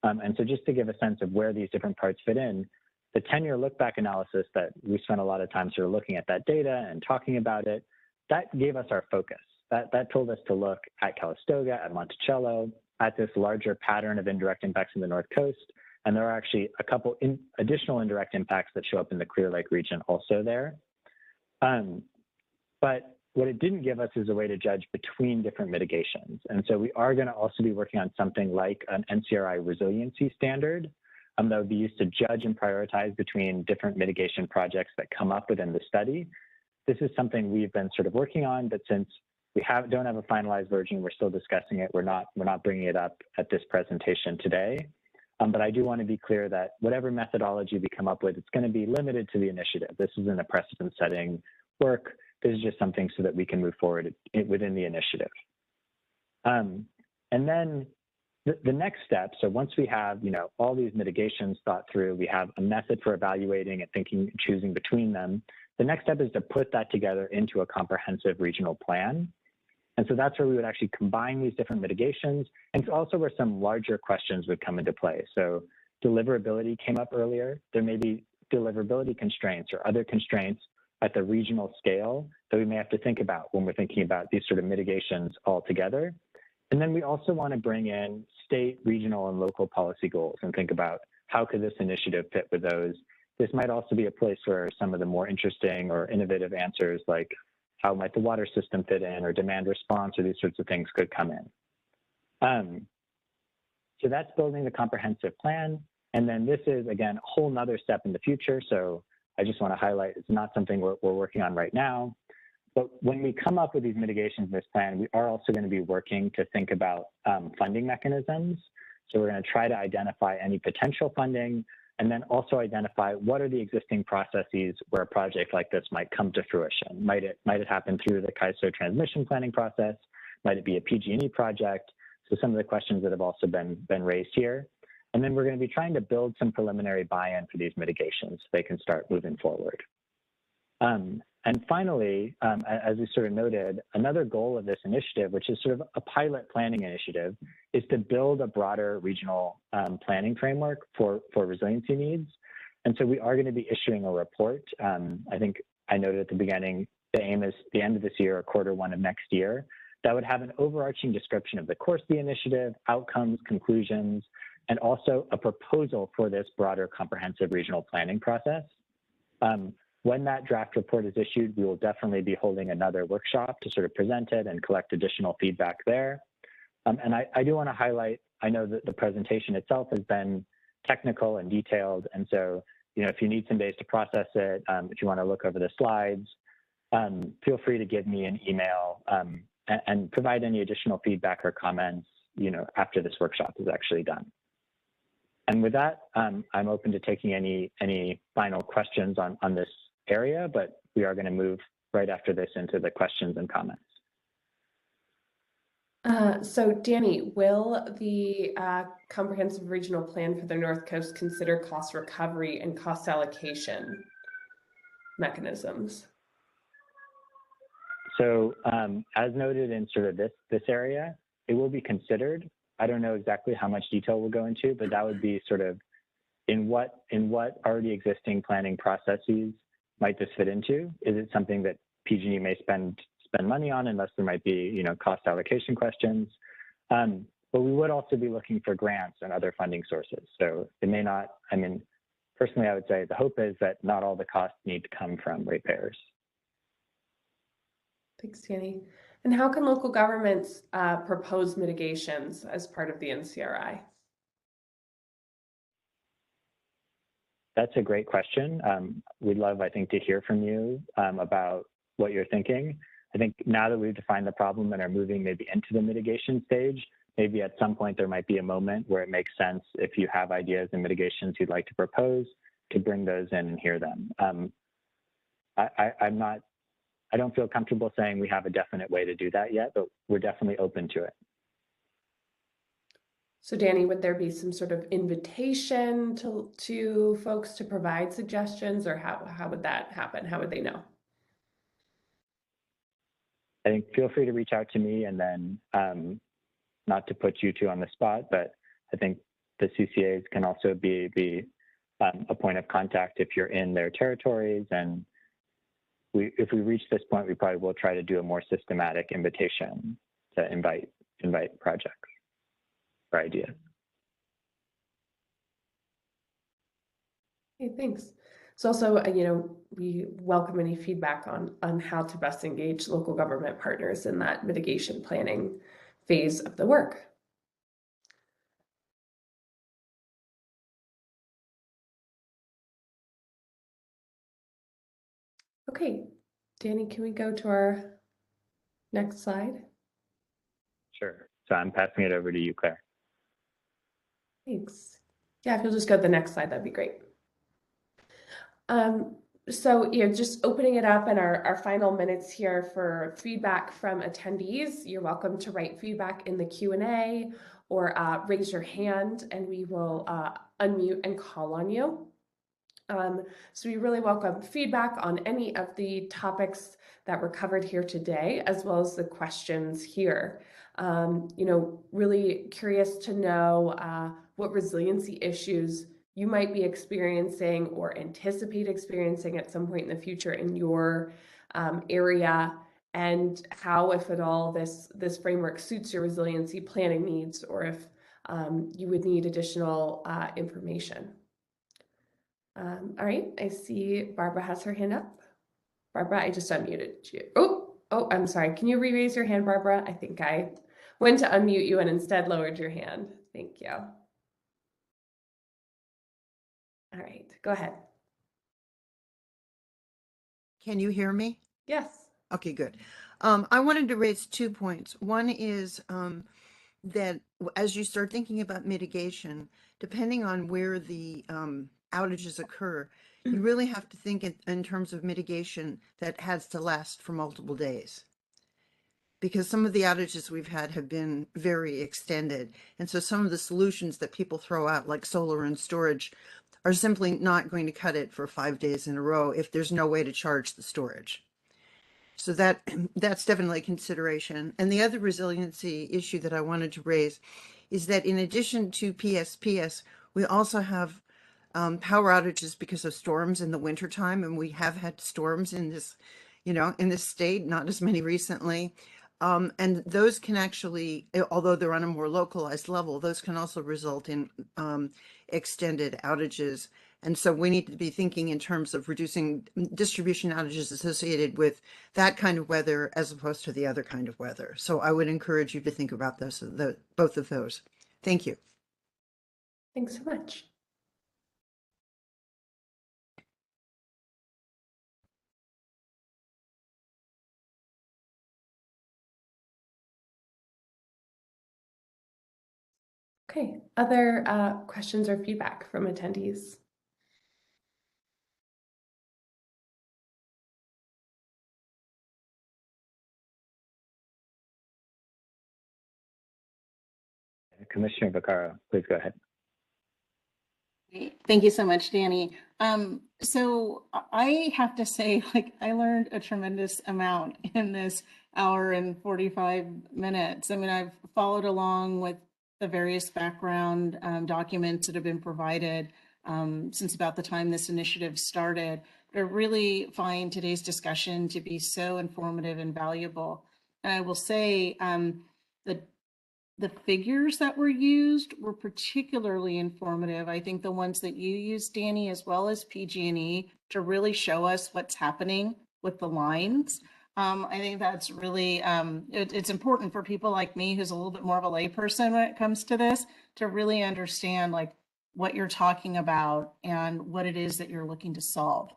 And so just to give a sense of where these different parts fit in, the 10-year look-back analysis that we spent a lot of time sort of looking at that data and talking about it, that gave us our focus. That told us to look at Calistoga, at Monticello, at this larger pattern of indirect impacts in the North Coast. And there are actually a couple additional indirect impacts that show up in the Clear Lake region also there. But what it didn't give us is a way to judge between different mitigations. And so we are going to also be working on something like an NCRI resiliency standard that would be used to judge and prioritize between different mitigation projects that come up within the study. This is something we've been sort of working on, but since we don't have a finalized version, we're still discussing it. We're not bringing it up at this presentation today. But I do want to be clear that whatever methodology we come up with, it's going to be limited to the initiative. This isn't a precedent-setting work. This is just something so that we can move forward within the initiative. And then the next step, so once we have all these mitigations thought through, we have a method for evaluating and thinking, choosing between them, the next step is to put that together into a comprehensive regional plan. And so that's where we would actually combine these different mitigations, and it's also where some larger questions would come into play. So deliverability came up earlier. There may be deliverability constraints or other constraints at the regional scale that we may have to think about when we're thinking about these sort of mitigations all together. And then we also want to bring in state, regional, and local policy goals and think about how could this initiative fit with those. This might also be a place where some of the more interesting or innovative answers like how might the water system fit in, or demand response, or these sorts of things could come in. So that's building the comprehensive plan. And then this is, again, a whole nother step in the future. So I just want to highlight, it's not something we're working on right now. But when we come up with these mitigations in this plan, we are also going to be working to think about funding mechanisms. So we're going to try to identify any potential funding, and then also identify what are the existing processes where a project like this might come to fruition. Might it happen through the CAISO transmission planning process? Might it be a PG&E project? So some of the questions that have also been raised here. And then we're going to be trying to build some preliminary buy-in for these mitigations so they can start moving forward. And finally, as we sort of noted, another goal of this initiative, which is sort of a pilot planning initiative, is to build a broader regional planning framework for resiliency needs. And so we are going to be issuing a report. I think I noted at the beginning, the aim is the end of this year or Q1 of next year, that would have an overarching description of the course of the initiative, outcomes, conclusions, and also a proposal for this broader comprehensive regional planning process. When that draft report is issued, we will definitely be holding another workshop to sort of present it and collect additional feedback there. And I do want to highlight, I know that the presentation itself has been technical and detailed. And so, if you need some days to process it, if you want to look over the slides, feel free to give me an email and provide any additional feedback or comments, after this workshop is actually done. And with that, I'm open to taking any final questions on this area, but we are going to move right after this into the questions and comments. So Danny, will the comprehensive regional plan for the North Coast consider cost recovery and cost allocation mechanisms? So as noted in sort of this area, it will be considered. I don't know exactly how much detail we'll go into, but that would be sort of in what already existing planning processes might this fit into? Is it something that PG&E may spend money on, unless there might be cost allocation questions? But we would also be looking for grants and other funding sources. So it may not. I mean, personally, I would say the hope is that not all the costs need to come from ratepayers. Thanks, Danny. And how can local governments propose mitigations as part of the NCRI? That's a great question. We'd love, I think, to hear from you about what you're thinking. I think now that we've defined the problem and are moving maybe into the mitigation stage, maybe at some point there might be a moment where it makes sense, if you have ideas and mitigations you'd like to propose, to bring those in and hear them. I don't feel comfortable saying we have a definite way to do that yet, but we're definitely open to it. So Danny, would there be some sort of invitation to folks to provide suggestions, or how would that happen? How would they know? I think feel free to reach out to me, and then not to put you two on the spot, but I think the CCAs can also be a point of contact if you're in their territories. And if we reach this point, we probably will try to do a more systematic invitation to invite projects or ideas. Okay, thanks. So also, we welcome any feedback on how to best engage local government partners in that mitigation planning phase of the work. Okay, Danny, can we go to our next slide? Sure. So I'm passing it over to you, Claire. Thanks. Yeah, if you'll just go to the next slide, that'd be great. So, just opening it up in our final minutes here for feedback from attendees. You're welcome to write feedback in the Q&A or raise your hand, and we will unmute and call on you. So we really welcome feedback on any of the topics that were covered here today, as well as the questions here. Really curious to know what resiliency issues you might be experiencing or anticipate experiencing at some point in the future in your area, and how, if at all, this framework suits your resiliency planning needs, or if you would need additional information. All right, I see Barbara has her hand up. Barbara, I just unmuted you. Oh, I'm sorry. Can you re-raise your hand, Barbara? I think I went to unmute you and instead lowered your hand. Thank you. All right, go ahead. Can you hear me? Yes. Okay, good. I wanted to raise 2 points. One is that as you start thinking about mitigation, depending on where the outages occur, you really have to think in terms of mitigation that has to last for multiple days. Because some of the outages we've had have been very extended. And so some of the solutions that people throw out, like solar and storage, are simply not going to cut it for 5 days in a row if there's no way to charge the storage. So that's definitely a consideration. And the other resiliency issue that I wanted to raise is that in addition to PSPS, we also have power outages because of storms in the wintertime. And we have had storms in this, in this state, not as many recently. And those can actually, although they're on a more localized level, those can also result in extended outages. And so we need to be thinking in terms of reducing distribution outages associated with that kind of weather as opposed to the other kind of weather. So I would encourage you to think about those, both of those. Thank you. Thanks so much. Okay, other questions or feedback from attendees? Commissioner Vacaro, please go ahead. Thank you so much, Danny. So I have to say, I learned a tremendous amount in this hour and 45 minutes. I mean, I've followed along with the various background documents that have been provided since about the time this initiative started. I really find today's discussion to be so informative and valuable. And I will say that the figures that were used were particularly informative. I think the ones that you used, Danny, as well as PG&E, to really show us what's happening with the lines. I think that's really, it's important for people like me, who's a little bit more of a layperson when it comes to this, to really understand what you're talking about and what it is that you're looking to solve.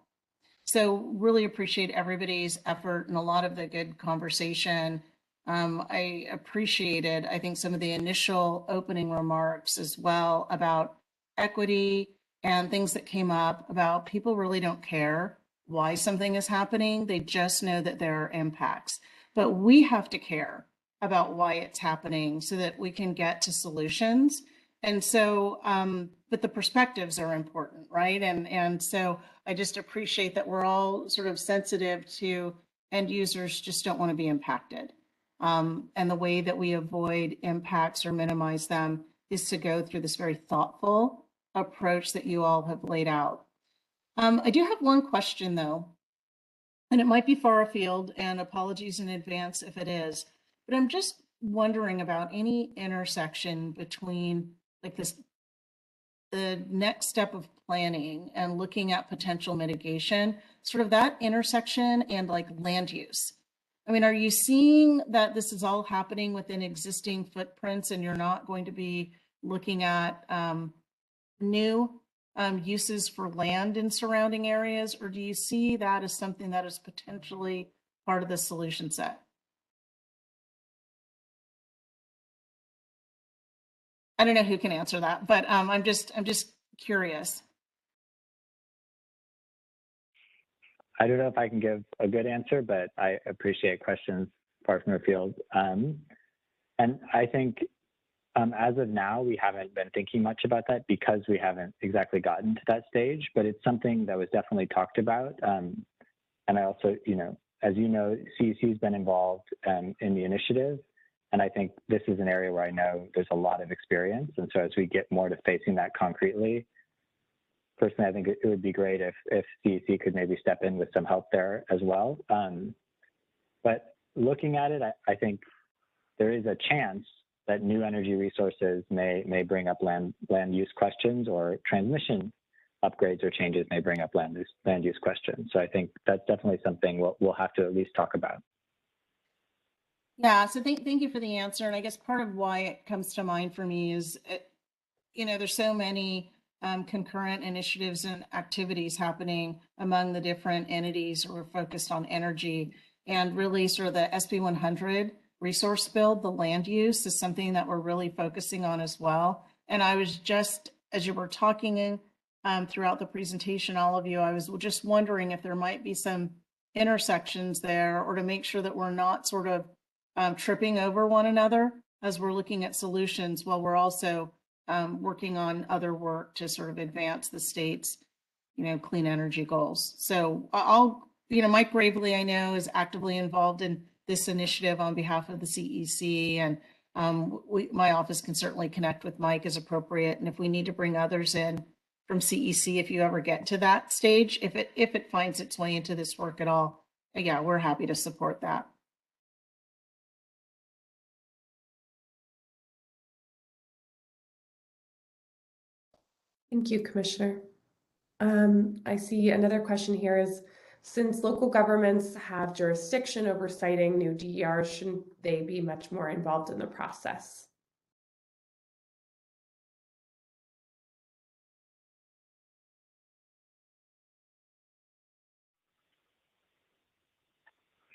So really appreciate everybody's effort and a lot of the good conversation. I appreciated, I think, some of the initial opening remarks as well about equity and things that came up about people really don't care why something is happening. They just know that there are impacts. But we have to care about why it's happening so that we can get to solutions. And so, but the perspectives are important, right? And so I just appreciate that we're all sort of sensitive to end users just don't want to be impacted. And the way that we avoid impacts or minimize them is to go through this very thoughtful approach that you all have laid out. I do have one question though, and it might be far afield, and apologies in advance if it is, but I'm just wondering about any intersection between the next step of planning and looking at potential mitigation, sort of that intersection and land use. I mean, are you seeing that this is all happening within existing footprints and you're not going to be looking at new uses for land in surrounding areas, or do you see that as something that is potentially part of the solution set? I don't know who can answer that, but I'm just curious. I don't know if I can give a good answer, but I appreciate questions far from the field. And I think as of now, we haven't been thinking much about that because we haven't exactly gotten to that stage, but it's something that was definitely talked about. And I also, as you know, CEC has been involved in the initiative. And I think this is an area where I know there's a lot of experience. And so as we get more to facing that concretely, personally, I think it would be great if CEC could maybe step in with some help there as well. But looking at it, I think there is a chance that new energy resources may bring up land use questions, or transmission upgrades or changes may bring up land use questions. So I think that's definitely something we'll have to at least talk about. Yeah, so thank you for the answer. And I guess part of why it comes to mind for me is, there's so many concurrent initiatives and activities happening among the different entities who are focused on energy. And really sort of the SB 100 resource build, the land use is something that we're really focusing on as well. And I was just, as you were talking throughout the presentation, all of you, I was just wondering if there might be some intersections there, or to make sure that we're not sort of tripping over one another as we're looking at solutions while we're also working on other work to sort of advance the state's, clean energy goals. So Mike Gravely, I know, is actively involved in this initiative on behalf of the CEC, and my office can certainly connect with Mike as appropriate. And if we need to bring others in from CEC, if you ever get to that stage, if it finds its way into this work at all, yeah, we're happy to support that. Thank you, Commissioner. I see another question here is, since local governments have jurisdiction over citing new DERs, shouldn't they be much more involved in the process?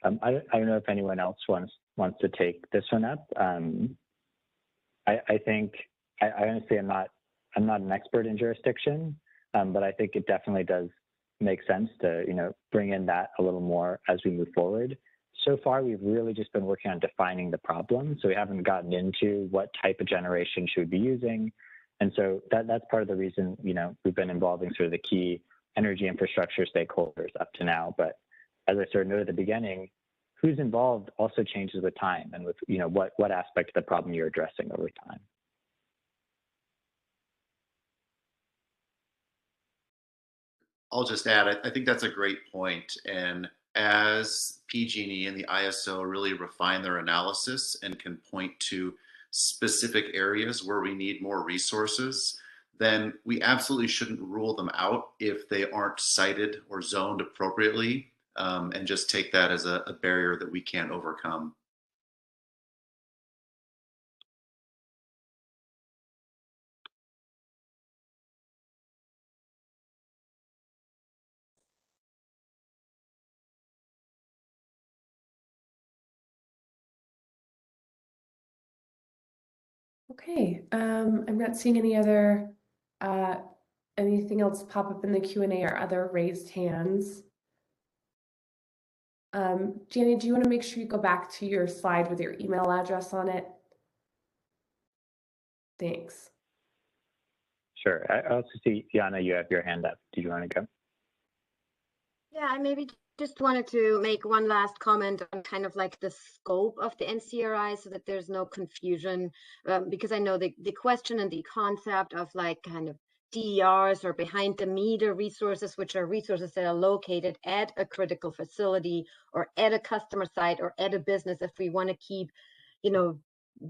I don't know if anyone else wants to take this one up. I think I honestly I'm not an expert in jurisdiction, but I think it definitely does make sense to bring in that a little more as we move forward. So far, we've really just been working on defining the problem, so we haven't gotten into what type of generation should we be using, and so that's part of the reason we've been involving sort of the key energy infrastructure stakeholders up to now. But as I sort of noted at the beginning, who's involved also changes with time and with what aspect of the problem you're addressing over time. I'll just add, I think that's a great point. And as PG&E and the ISO really refine their analysis and can point to specific areas where we need more resources, then we absolutely shouldn't rule them out if they aren't cited or zoned appropriately, and just take that as a barrier that we can't overcome. Okay, I'm not seeing any other anything else pop up in the Q&A or other raised hands. Jenny, do you want to make sure you go back to your slide with your email address on it? Thanks. Sure. I also see, Yana, you have your hand up. Do you want to go? Yeah, I maybe just wanted to make one last comment on kind of like the scope of the NCRI so that there's no confusion, because I know the question and the concept of like kind of DERs or behind the meter resources, which are resources that are located at a critical facility or at a customer site or at a business, if we want to keep,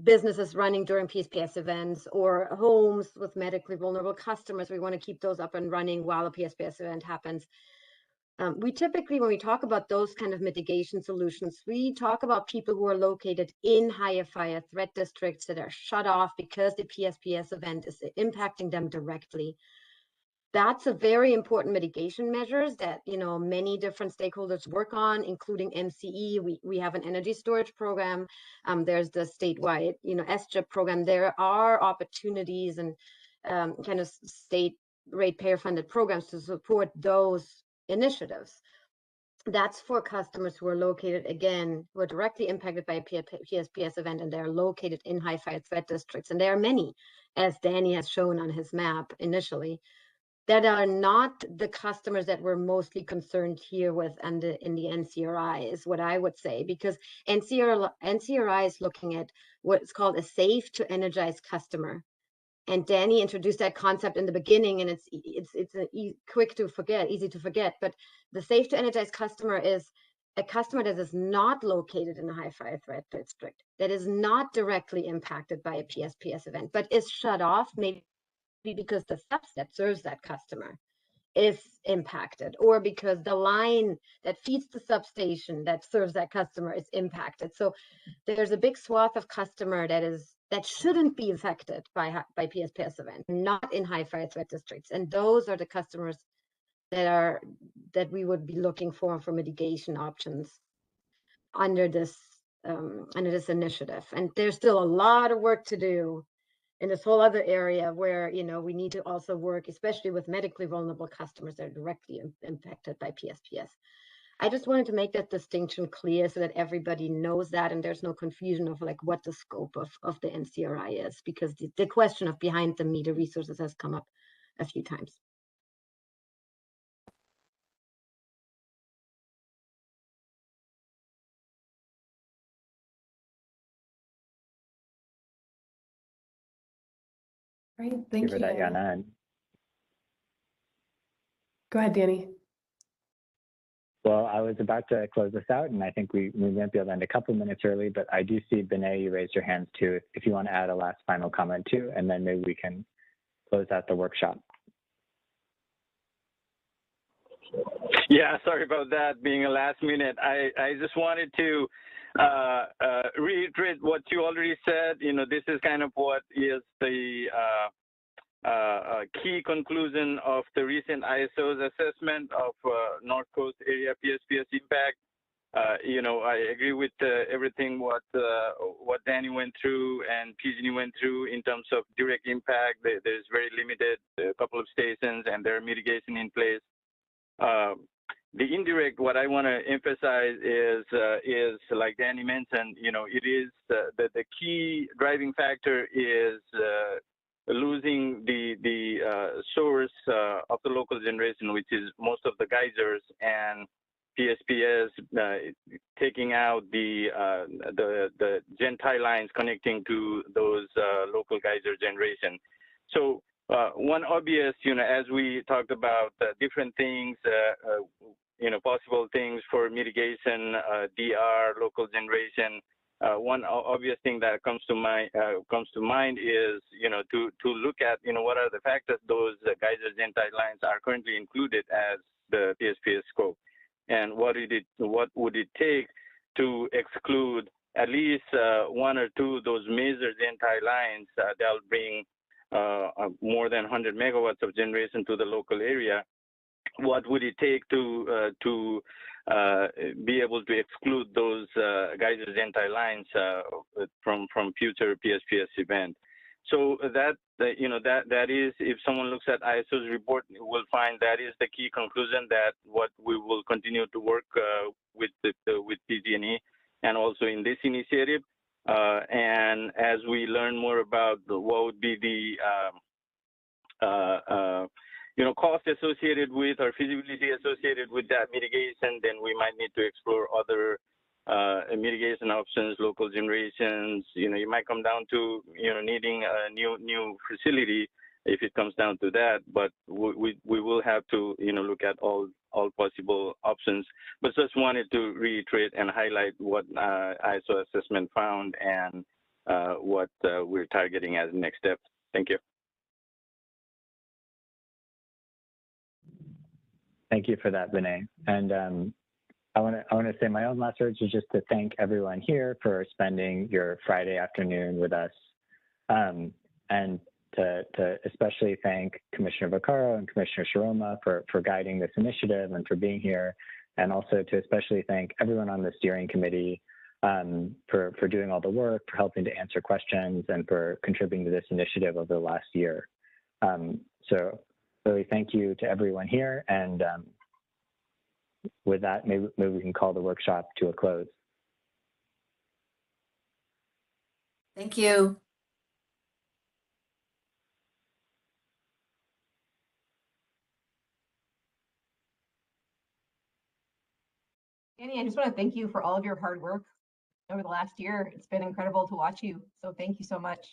businesses running during PSPS events, or homes with medically vulnerable customers, we want to keep those up and running while a PSPS event happens. We typically, when we talk about those kind of mitigation solutions, we talk about people who are located in higher fire threat districts that are shut off because the PSPS event is impacting them directly. That's a very important mitigation measures that many different stakeholders work on, including MCE. We have an energy storage program. There's the statewide SGIP program. There are opportunities and kind of state ratepayer funded programs to support those initiatives. That's for customers who are located, again, who are directly impacted by a PSPS event, and they're located in high fire threat districts. And there are many, as Danny has shown on his map initially, that are not the customers that we're mostly concerned here with in the NCRI, is what I would say, because NCRI is looking at what's called a safe to energize customer. And Danny introduced that concept in the beginning, and it's quick to forget, easy to forget. But the safe to energize customer is a customer that is not located in a high fire threat district, that is not directly impacted by a PSPS event, but is shut off maybe because the subs that serves that customer is impacted, or because the line that feeds the substation that serves that customer is impacted. So there's a big swath of customer that shouldn't be affected by PSPS event, not in high fire threat districts. And those are the customers that we would be looking for mitigation options. under this initiative. And there's still a lot of work to do in this whole other area where, you know, we need to also work, especially with medically vulnerable customers that are directly impacted by PSPS. I just wanted to make that distinction clear so that everybody knows that and there's no confusion of like what the scope of the NCRI is, because the question of behind the meter resources has come up a few times. Great, thank you. For that, Jana. And Go ahead, Danny. well, I was about to close this out, and I think we might be able to end a couple minutes early, but I do see, Binay, you raised your hands too, if you want to add a last final comment too, and then maybe we can close out the workshop. Yeah, sorry about that being a last minute. I just wanted to reiterate what you already said. You know, this is kind of what is the key conclusion of the recent ISO's assessment of North Coast area PSPS impact. You know, I agree with everything what Danny went through and PG&E went through in terms of direct impact. There's very limited, a couple of stations, and there are mitigation in place. The indirect, what I want to emphasize is like Danny mentioned, you know, it is the key driving factor is losing the source of the local generation, which is most of the geysers, and PSPS taking out the gen-tie lines connecting to those local geyser generation. So one obvious, you know, as we talked about different things, you know, possible things for mitigation, DR, local generation. One obvious thing that comes to mind is, you know, to look at, you know, what are the factors those geyser gen-tie lines are currently included as the PSPS scope, and what would it take to exclude at least one or two of those major gen-tie lines that'll bring more than 100 megawatts of generation to the local area. What would it take to be able to exclude those geyser gen-tie lines from future PSPS event? So that you know, that is, if someone looks at ISO's report, will find that is the key conclusion, that what we will continue to work with PG&E and also in this initiative. And as we learn more about what would be the you know, cost associated with or feasibility associated with that mitigation, then we might need to explore other mitigation options, local generations. You know, you might come down to, you know, needing a new facility if it comes down to that. But we will have to, you know, look at all possible options. But just wanted to reiterate and highlight what ISO assessment found and what we're targeting as next step. Thank you. Thank you for that, Binay. And I want to say my own last words is just to thank everyone here for spending your Friday afternoon with us, and to especially thank Commissioner Vacaro and Commissioner Sharoma for guiding this initiative and for being here, and also to especially thank everyone on the steering committee for doing all the work, for helping to answer questions, and for contributing to this initiative over the last year. So really thank you to everyone here, and with that, maybe we can call the workshop to a close. Thank you. Danny, I just want to thank you for all of your hard work over the last year. It's been incredible to watch you. So thank you so much.